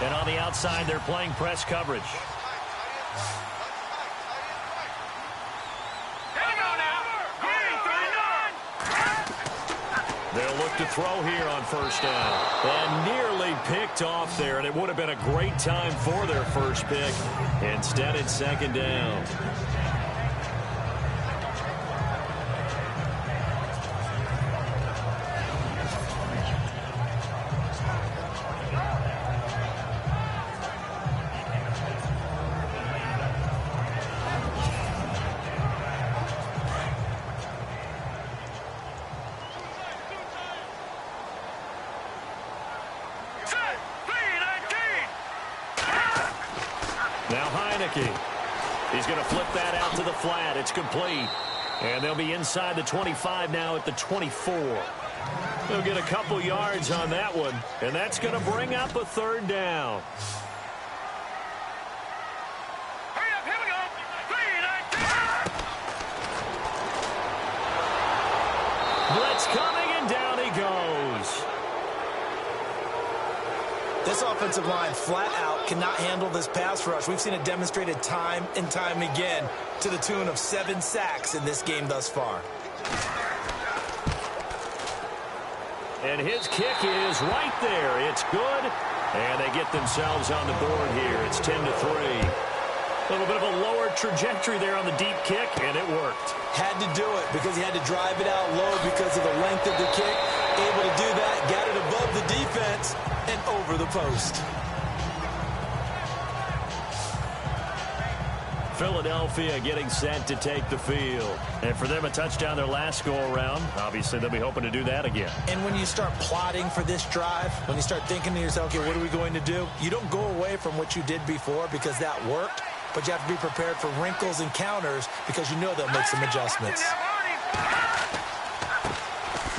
And on the outside, they're playing press coverage. They'll look to throw here on first down. And nearly picked off there, and it would have been a great time for their first pick. Instead, it's 2nd down. He's going to flip that out to the flat. It's complete. And they'll be inside the 25 now at the 24. They'll get a couple yards on that one. And that's going to bring up a 3rd down. Here we go. Blitz coming, and down he goes. This offensive line flat out cannot handle this pass rush. We've seen it demonstrated time and time again to the tune of 7 sacks in this game thus far. And his kick is right there. It's good. And they get themselves on the board here. It's 10-3. A little bit of a lower trajectory there on the deep kick, and it worked. Had to do it because he had to drive it out low because of the length of the kick. Able to do that, got it above the defense and over the post. Philadelphia getting set to take the field. And for them, a touchdown their last go-around. Obviously, they'll be hoping to do that again. And when you start plotting for this drive, when you start thinking to yourself, okay, what are we going to do? You don't go away from what you did before because that worked, but you have to be prepared for wrinkles and counters because you know they'll make some adjustments.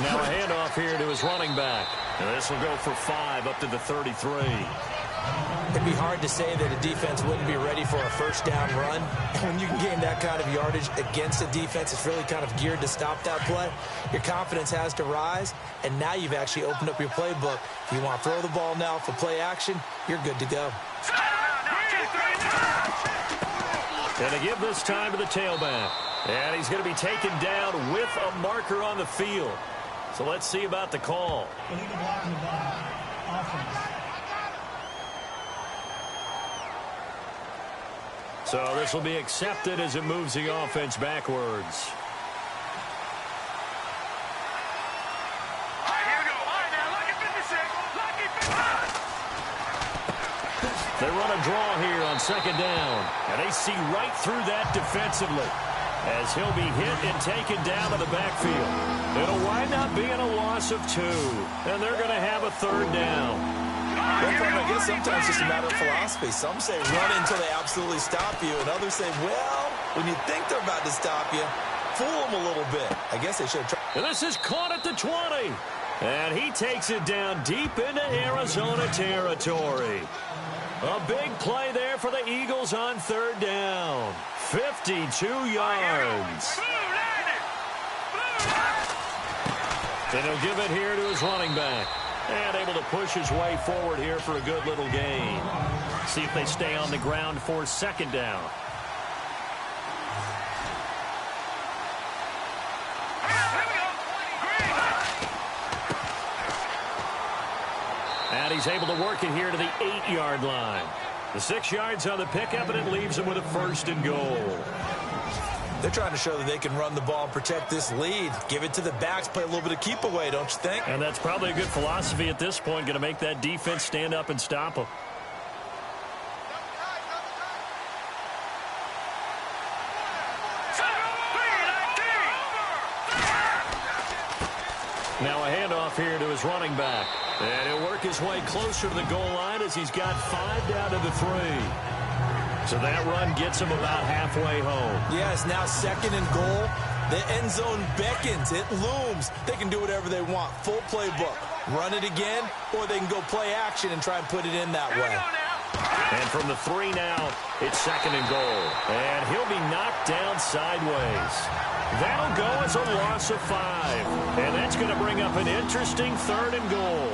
Now a handoff here to his running back. And this will go for 5 up to the 33. It'd be hard to say that a defense wouldn't be ready for a first down run. When you can gain that kind of yardage against a defense that's really kind of geared to stop that play, your confidence has to rise, and now you've actually opened up your playbook. If you want to throw the ball now for play action, you're good to go. And they give this time to the tailback. And he's going to be taken down with a marker on the field. So let's see about the call. Illegal block in the back. Offense. So this will be accepted as it moves the offense backwards. They run a draw here on second down, and they see right through that defensively as he'll be hit and taken down to the backfield. It'll wind up being a loss of 2, and they're going to have a third down. Well, I guess sometimes it's just a matter of philosophy. Some say run until they absolutely stop you, and others say, well, when you think they're about to stop you, fool them a little bit. I guess they should have tried. And this is caught at the 20, and he takes it down deep into Arizona territory. A big play there for the Eagles on third down. 52 yards. Then he'll give it here to his running back. And able to push his way forward here for a good little gain. See if they stay on the ground for second down. And he's able to work it here to the 8-yard line. The 6 yards on the pickup, and it leaves him with a first and goal. They're trying to show that they can run the ball and protect this lead. Give it to the backs, play a little bit of keep away, don't you think? And that's probably a good philosophy at this point, going to make that defense stand up and stop them. Now a handoff here to his running back. And he'll work his way closer to the goal line as he's got 5 down to the 3. So that run gets him about halfway home. Yeah, it's now second and goal. The end zone beckons. It looms. They can do whatever they want. Full playbook. Run it again, or they can go play action and try and put it in that way. And from the 3 now, it's second and goal. And he'll be knocked down sideways. That'll go as a loss of 5. And that's going to bring up an interesting third and goal.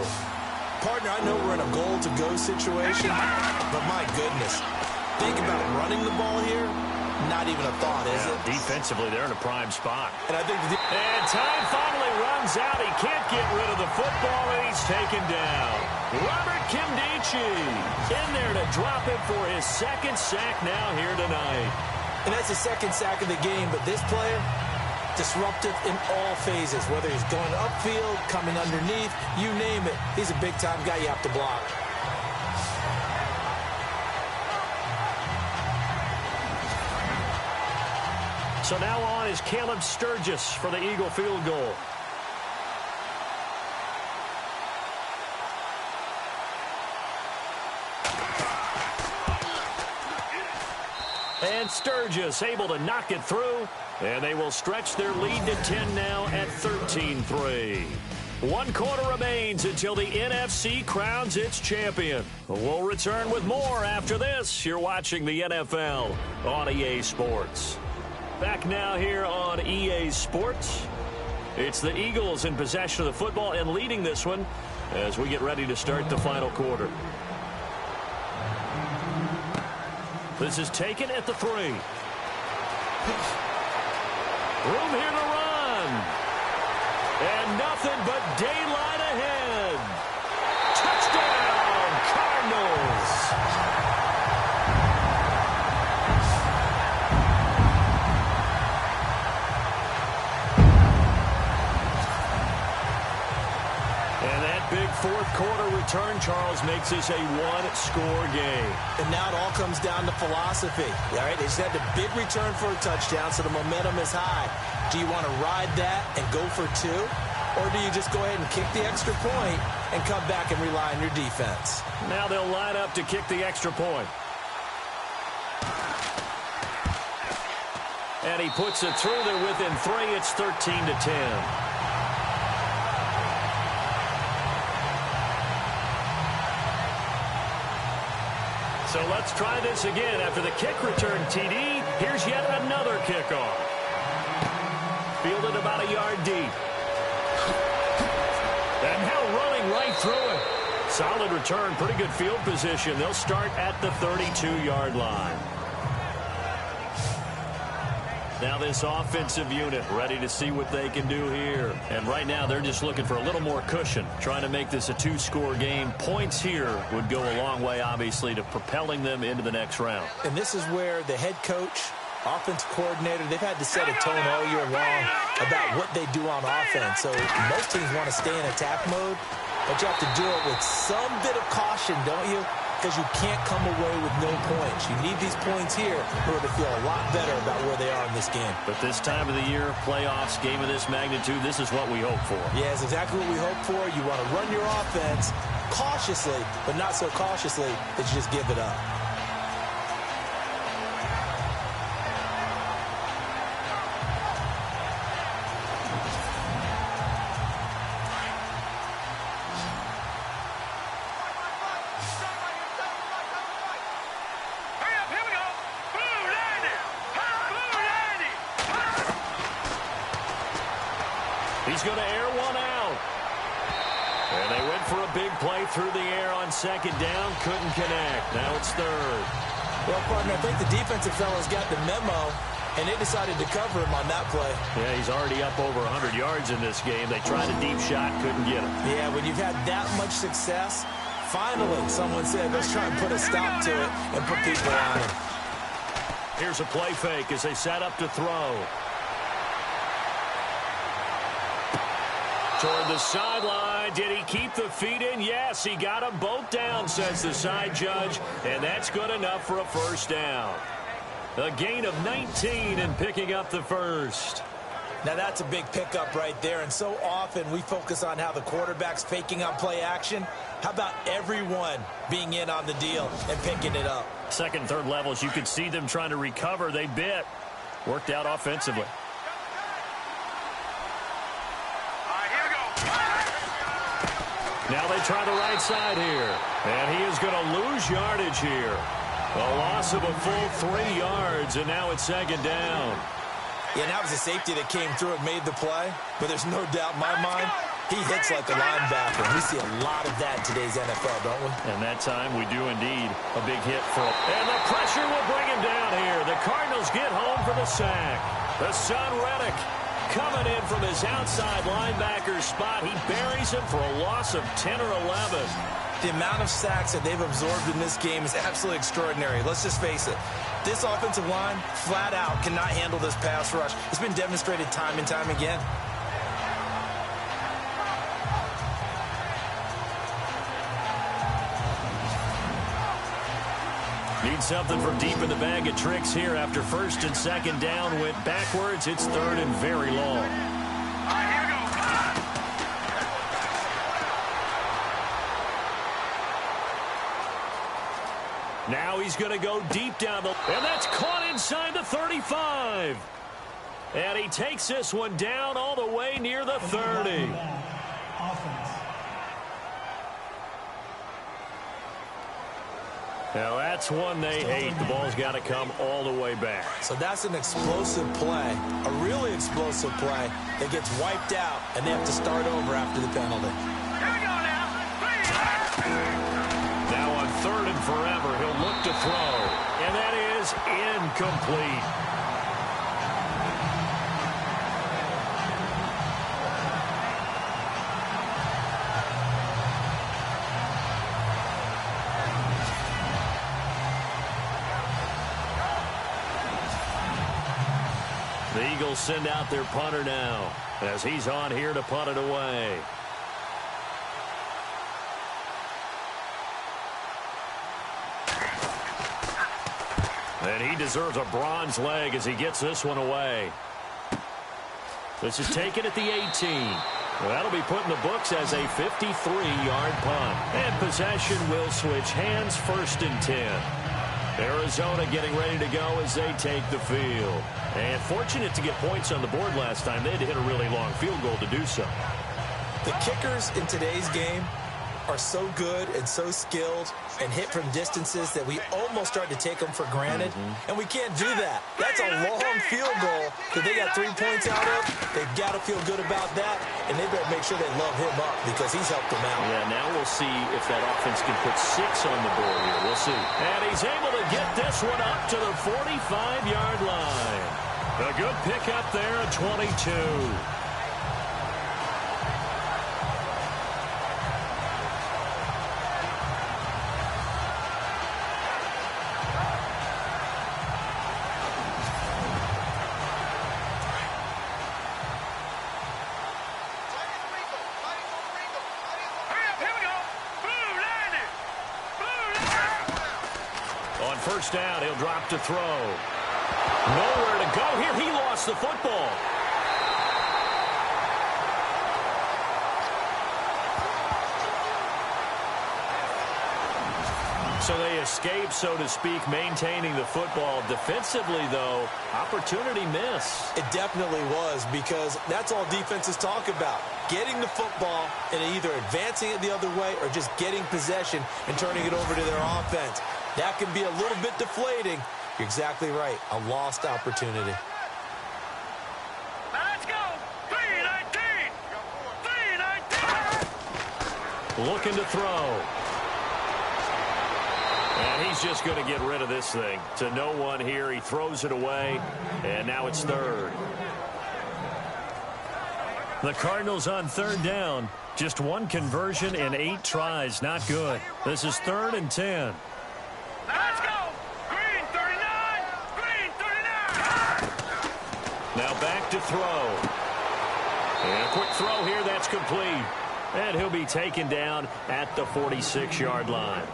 Partner, I know we're in a goal-to-go situation, but my goodness. Think about running the ball here. Not even a thought, is it? Defensively, they're in a prime spot. And I think and time finally runs out. He can't get rid of the football, and he's taken down. Robert Kimdichie in there to drop it for his second sack now here tonight. And that's the second sack of the game, but this player, disruptive in all phases, whether he's going upfield, coming underneath, you name it. He's a big-time guy you have to block. So now on is Caleb Sturgis for the Eagle field goal. And Sturgis able to knock it through. And they will stretch their lead to 10 now at 13-3. 1 quarter remains until the NFC crowns its champion. We'll return with more after this. You're watching the NFL on EA Sports. Back now here on EA Sports. It's the Eagles in possession of the football and leading this one as we get ready to start the final quarter. This is taken at the 3. Room here to run. And nothing but daylight ahead. Touchdown, Cardinals. Big fourth quarter return, Charles, makes this a 1-score game. And now it all comes down to philosophy. All right, they just had the big return for a touchdown, so the momentum is high. Do you want to ride that and go for 2? Or do you just go ahead and kick the extra point and come back and rely on your defense? Now they'll line up to kick the extra point. And he puts it through. They're within 3. It's 13-10. So let's try this again. After the kick return, TD, here's yet another kickoff. Fielded about a yard deep. And now running right through it. Solid return, pretty good field position. They'll start at the 32-yard line. Now this offensive unit ready to see what they can do here. And right now they're just looking for a little more cushion, trying to make this a two-score game. Points here would go a long way, obviously, to propelling them into the next round. And this is where the head coach, offensive coordinator, they've had to set a tone all year long about what they do on offense. So most teams want to stay in attack mode, but you have to do it with some bit of caution, don't you? Because you can't come away with no points. You need these points here in order to feel a lot better about where they are in this game. But this time of the year, playoffs, game of this magnitude, this is what we hope for. Yeah, it's exactly what we hope for. You want to run your offense cautiously, but not so cautiously that you just give it up. He's going to air one out. And they went for a big play through the air on second down. Couldn't connect. Now it's third. Well, partner, I think the defensive fellas got the memo, and they decided to cover him on that play. Yeah, he's already up over 100 yards in this game. They tried a deep shot, couldn't get him. Yeah, when you've had that much success, finally someone said, let's try and put a stop to it and put people on him. Here's a play fake as they set up to throw. Toward the sideline. Did he keep the feet in? Yes, he got them both down, says the side judge, and that's good enough for a first down. A gain of 19 and picking up the first. Now that's a big pickup right there, and so often we focus on how the quarterback's faking on play action. How about everyone being in on the deal and picking it up? Second, third levels, you could see them trying to recover. They bit. Worked out offensively. Now they try the right side here. And he is going to lose yardage here. A loss of a full 3 yards, and now it's second down. Yeah, and that was a safety that came through and made the play. But there's no doubt in my mind, he hits like a linebacker. We see a lot of that in today's NFL, don't we? And that time we do indeed. A big hit for him. And the pressure will bring him down here. The Cardinals get home for the sack. The son Reddick coming in from his outside linebacker spot. He buries him for a loss of 10 or 11. The amount of sacks that they've absorbed in this game is absolutely extraordinary. Let's just face it. This offensive line, flat out, cannot handle this pass rush. It's been demonstrated time and time again. Need something from deep in the bag of tricks here after first and second down went backwards. It's third and very long. Here we go. Now he's going to go deep down the... And that's caught inside the 35. And he takes this one down all the way near the 30. Offense. Now that's one they hate. The ball's got to come all the way back. So that's an explosive play, a really explosive play that gets wiped out, and they have to start over after the penalty. Here we go now. Now on third and forever, he'll look to throw. And that is incomplete. The Eagles send out their punter now as he's on here to punt it away. And he deserves a bronze leg as he gets this one away. This is taken at the 18. Well, that'll be put in the books as a 53-yard punt. And possession will switch hands, first and 10. Arizona getting ready to go as they take the field. And fortunate to get points on the board last time. They had to hit a really long field goal to do so. The kickers in today's game are so good and so skilled and hit from distances that we almost start to take them for granted. And we can't do that. That's a long field goal that they got 3 points out of. They've got to feel good about that, and they better make sure they love him up because he's helped them out. Yeah, now we'll see if that offense can put 6 on the board here. We'll see. And he's able to get this one up to the 45-yard line. A good pickup there at 22. On first down, he'll drop to throw. Nowhere to go here. He lost the football. So they escape, so to speak, maintaining the football. Defensively, though, opportunity miss. It definitely was, because that's all defenses talk about. Getting the football and either advancing it the other way or just getting possession and turning it over to their offense. That can be a little bit deflating. You're exactly right. A lost opportunity. Let's go. 319. 319. Looking to throw. And he's just going to get rid of this thing. To no one here. He throws it away. And now it's third. The Cardinals on third down. Just one conversion in 8 tries. Not good. This is 3rd and 10. Let's go. Green 39. Green 39. Now back to throw. And a quick throw here. That's complete. And he'll be taken down at the 46-yard line.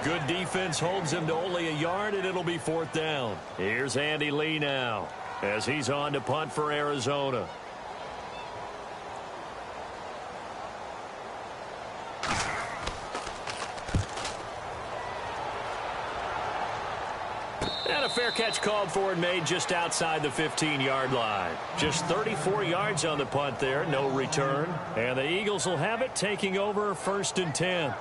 Good defense holds him to only a yard, and it'll be 4th down. Here's Andy Lee now as he's on to punt for Arizona. And a fair catch called for and made just outside the 15-yard line. Just 34 yards on the punt there, no return. And the Eagles will have it, taking over 1st and 10.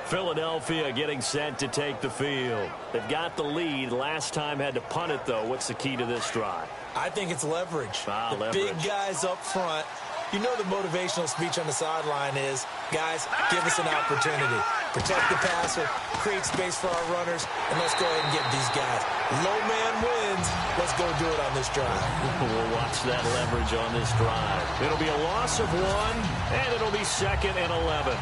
Philadelphia getting set to take the field. They've got the lead. Last time had to punt it, though. What's the key to this drive? I think it's leverage. Leverage. Big guys up front. You know the motivational speech on the sideline is, guys, give us an opportunity. Protect the passer, create space for our runners, and let's go ahead and get these guys. Low man wins. Let's go do it on this drive. We'll watch that leverage on this drive. It'll be a loss of 1, and it'll be 2nd and 11.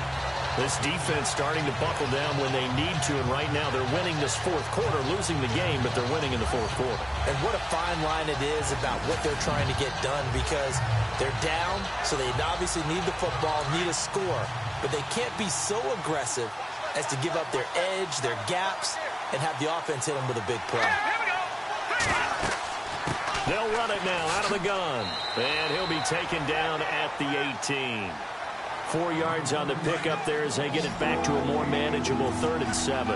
This defense starting to buckle down when they need to, and right now they're winning this 4th quarter, losing the game, but they're winning in the 4th quarter. And what a fine line it is about what they're trying to get done, because they're down, so they obviously need the football, need a score, but they can't be so aggressive as to give up their edge, their gaps, and have the offense hit them with a big play. Here we go. They'll run it now out of the gun, and he'll be taken down at the 18. 4 yards on the pickup there as they get it back to a more manageable 3rd and 7.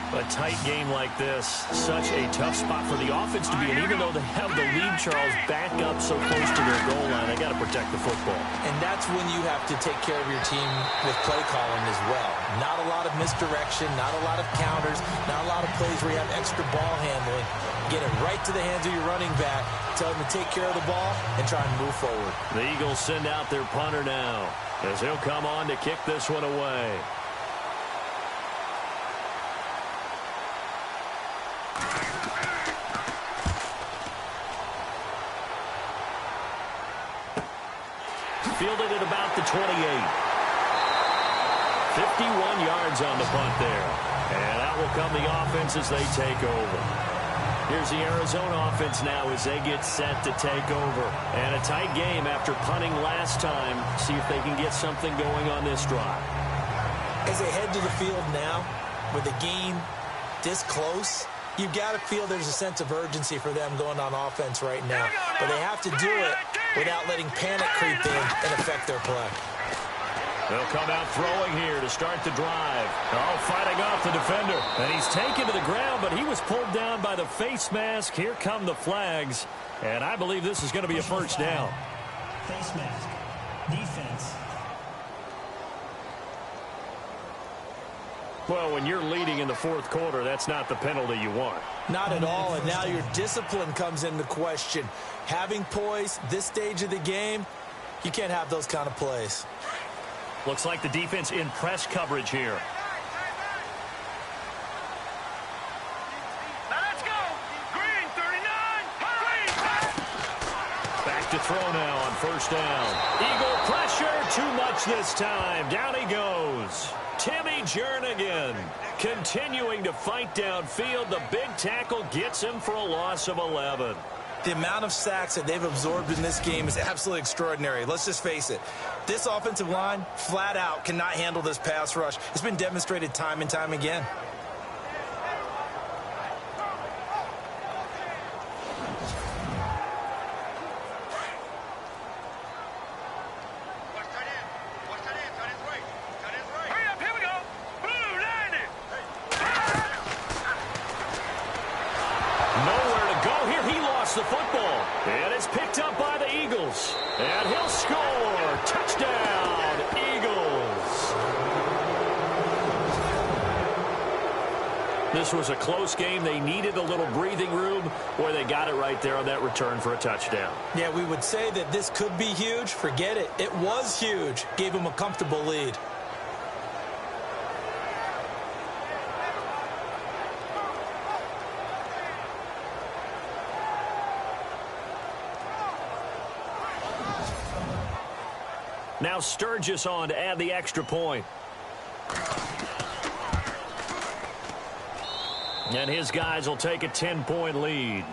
A tight game like this, such a tough spot for the offense to be in. Even though they have the lead, Charles, back up so close to their goal line, they got to protect the football. And that's when you have to take care of your team with play calling as well. Not a lot of misdirection, not a lot of counters, not a lot of plays where you have extra ball handling. Get it right to the hands of your running back, tell them to take care of the ball, and try and move forward. The Eagles send out their punter now as he'll come on to kick this one away. Fielded at about the 28. 51 yards on the punt there. And out will come the offense as they take over. Here's the Arizona offense now as they get set to take over. And a tight game after punting last time. See if they can get something going on this drive. As they head to the field now, with the game this close, you've got to feel there's a sense of urgency for them going on offense right now. But they have to do it without letting panic creep in and affect their play. They'll come out throwing here to start the drive. Oh, fighting off the defender. And he's taken to the ground, but he was pulled down by the face mask. Here come the flags. And I believe this is going to be a first down. Face mask. Defense. Well, when you're leading in the 4th quarter, that's not the penalty you want. Not at all, and now your discipline comes into question. Having poise this stage of the game, you can't have those kind of plays. Looks like the defense in press coverage here. Let's go. Green 39. Green. to throw now on first down. Eagle pressure, too much this time. Down he goes. Timmy Jernigan continuing to fight downfield. The big tackle gets him for a loss of 11. The amount of sacks that they've absorbed in this game is absolutely extraordinary. Let's just face it. This offensive line, flat out, cannot handle this pass rush. It's been demonstrated time and time again. The football, and it's picked up by the Eagles, and he'll score. Touchdown, Eagles. This was a close game. They needed a little breathing room, where they got it right there on that return for a touchdown. Yeah, we would say that this could be huge. Forget it. It was huge. Gave them a comfortable lead. Now Sturgis on to add the extra point. And his guys will take a 10-point lead.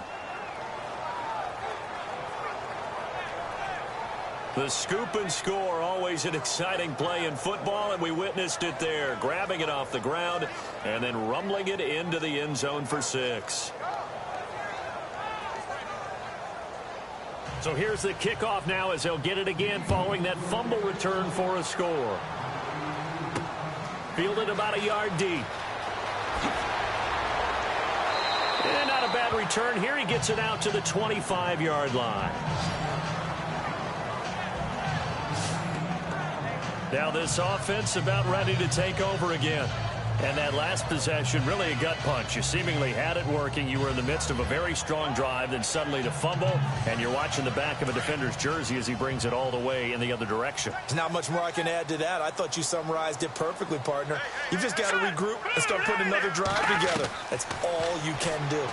The scoop and score, always an exciting play in football, and we witnessed it there. Grabbing it off the ground and then rumbling it into the end zone for 6. So here's the kickoff now as they'll get it again following that fumble return for a score. Fielded about a yard deep. And not a bad return here. He gets it out to the 25-yard line. Now this offense about ready to take over again. And that last possession, really a gut punch. You seemingly had it working. You were in the midst of a very strong drive, then suddenly to fumble, and you're watching the back of a defender's jersey as he brings it all the way in the other direction. There's not much more I can add to that. I thought you summarized it perfectly, partner. You've just got to regroup and start putting another drive together. That's all you can do.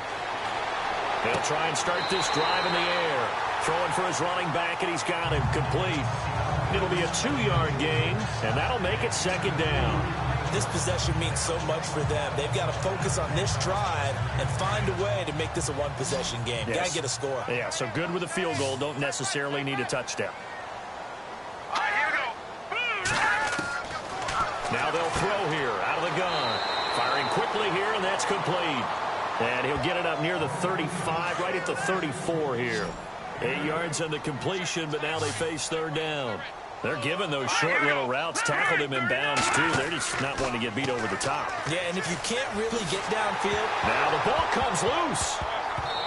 He'll try and start this drive in the air. Throwing for his running back, and he's got him complete. It'll be a 2-yard gain, and that'll make it second down. This possession means so much for them. They've got to focus on this drive and find a way to make this a one-possession game. Yes. Got to get a score. Yeah, so good with a field goal. Don't necessarily need a touchdown. Now they'll throw here out of the gun. Firing quickly here, and that's complete. And he'll get it up near the 35, right at the 34 here. 8 yards on the completion, but now they face third down. They're giving those short little routes, tackled him in bounds, too. They're just not wanting to get beat over the top. Yeah, and if you can't really get downfield. Now the ball comes loose.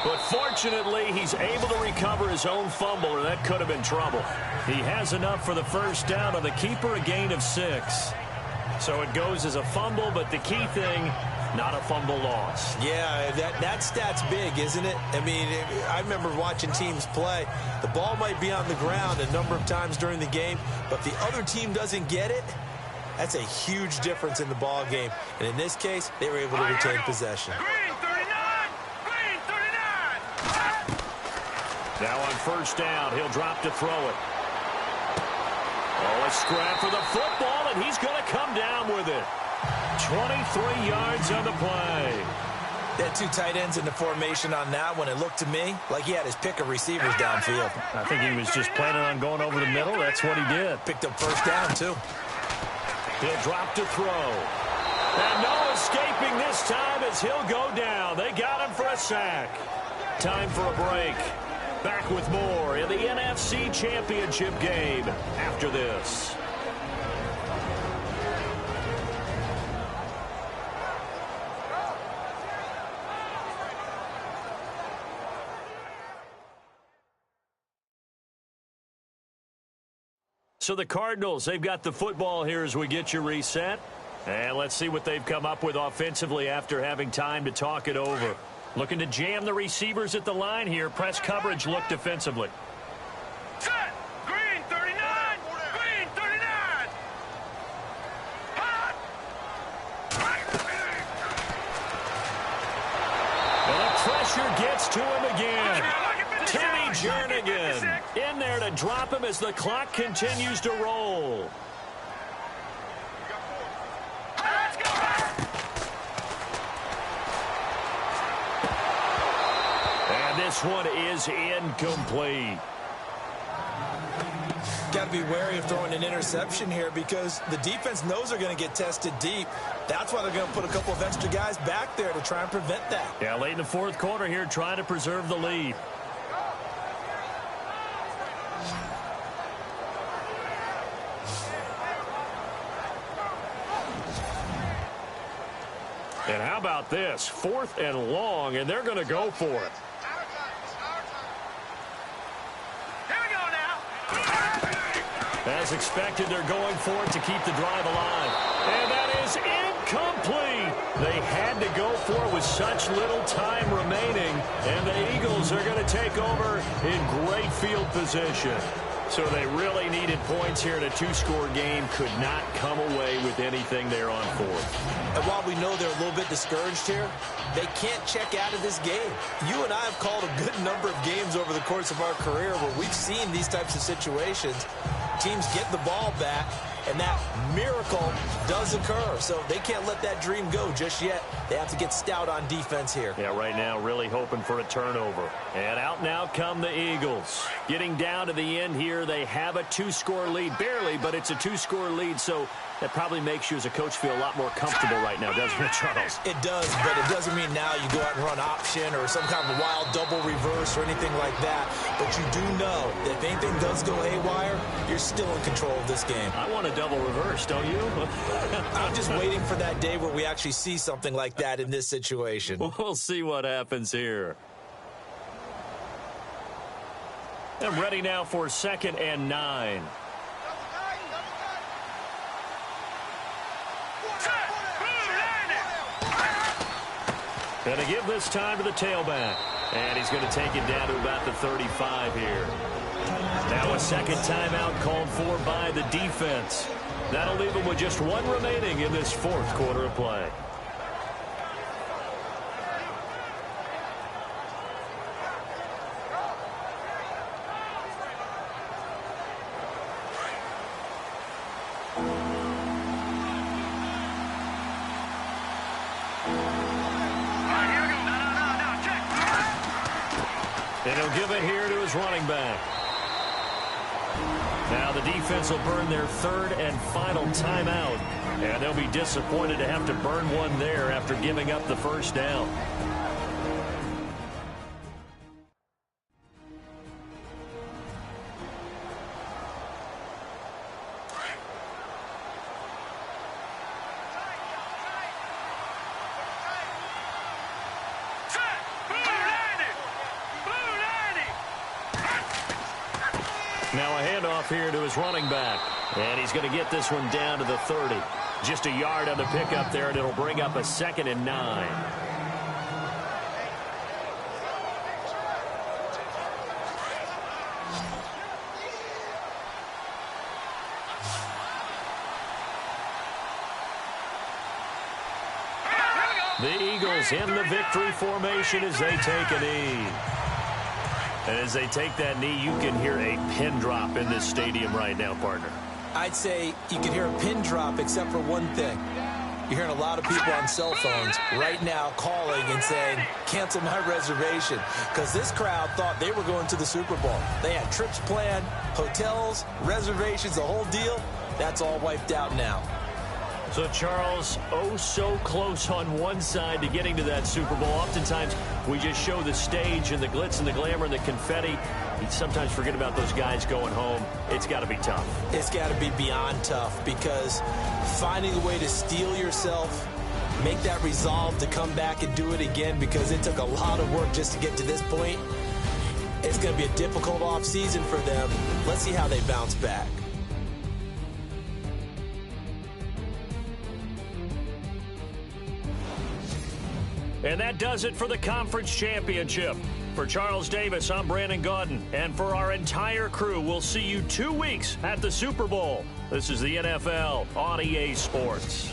But fortunately, he's able to recover his own fumble, or that could have been trouble. He has enough for the first down on the keeper, a gain of 6. So it goes as a fumble, but the key thing, not a fumble loss. Yeah, that stat's big, isn't it? I mean, I remember watching teams play. The ball might be on the ground a number of times during the game, but if the other team doesn't get it, that's a huge difference in the ball game. And in this case, they were able to retain possession. Green 39! Green 39! Now on first down, he'll drop to throw it. Oh, a scrap for the football, and he's going to come down with it. 23 yards on the play. They had 2 tight ends in the formation on that one. It looked to me like he had his pick of receivers downfield. I think he was just planning on going over the middle. That's what he did. Picked up first down, too. He'll drop to throw. And no escaping this time as he'll go down. They got him for a sack. Time for a break. Back with more in the NFC Championship game after this. So the Cardinals, they've got the football here as we get you reset. And let's see what they've come up with offensively after having time to talk it over. Looking to jam the receivers at the line here. Press coverage look defensively. Set! Green 39! Green 39! Hot! And the pressure gets to him again. Timmy Jernigan in there to drop him as the clock continues to roll. Let's go! And this one is incomplete. Got to be wary of throwing an interception here because the defense knows they're going to get tested deep. That's why they're going to put a couple of extra guys back there to try and prevent that. Yeah, late in the fourth quarter here, trying to preserve the lead. And how about this? 4th and long, and they're going to go for it. As expected, they're going for it to keep the drive alive. And that is incomplete. They had to go for it with such little time remaining. And the Eagles are going to take over in great field position. So they really needed points here in a 2-score game. Could not come away with anything there on 4th. And while we know they're a little bit discouraged here, they can't check out of this game. You and I have called a good number of games over the course of our career where we've seen these types of situations. Teams get the ball back, and that miracle does occur. So they can't let that dream go just yet. They have to get stout on defense here. Yeah, right now really hoping for a turnover. And out now come the Eagles. Getting down to the end here, they have a 2-score lead. Barely, but it's a 2-score lead, so that probably makes you as a coach feel a lot more comfortable right now, doesn't it, Charles? It does, but it doesn't mean now you go out and run option or some kind of a wild double reverse or anything like that. But you do know that if anything does go haywire, you're still in control of this game. I want a double reverse, don't you? I'm just waiting for that day where we actually see something like that in this situation. We'll see what happens here. I'm ready now for 2nd and 9. And to give this time to the tailback. And he's going to take it down to about the 35 here. Now a second timeout called for by the defense. That'll leave him with just 1 remaining in this 4th quarter of play. And he'll give it here to his running back. Now the defense will burn their 3rd and final timeout. And they'll be disappointed to have to burn one there after giving up the first down. Now a handoff here to his running back. And he's going to get this one down to the 30. Just a yard on the pickup there, and it'll bring up a 2nd and 9. The Eagles in the victory formation as they take a knee. And as they take that knee, you can hear a pin drop in this stadium right now, partner. I'd say you can hear a pin drop except for one thing. You're hearing a lot of people on cell phones right now calling and saying, cancel my reservation, because this crowd thought they were going to the Super Bowl. They had trips planned, hotels, reservations, the whole deal. That's all wiped out now. So, Charles, oh so close on one side to getting to that Super Bowl. Oftentimes, we just show the stage and the glitz and the glamour and the confetti. We sometimes forget about those guys going home. It's got to be tough. It's got to be beyond tough, because finding a way to steel yourself, make that resolve to come back and do it again, because it took a lot of work just to get to this point. It's going to be a difficult offseason for them. Let's see how they bounce back. And that does it for the conference championship. For Charles Davis, I'm Brandon Gaudin. And for our entire crew, we'll see you 2 weeks at the Super Bowl. This is the NFL on EA Sports.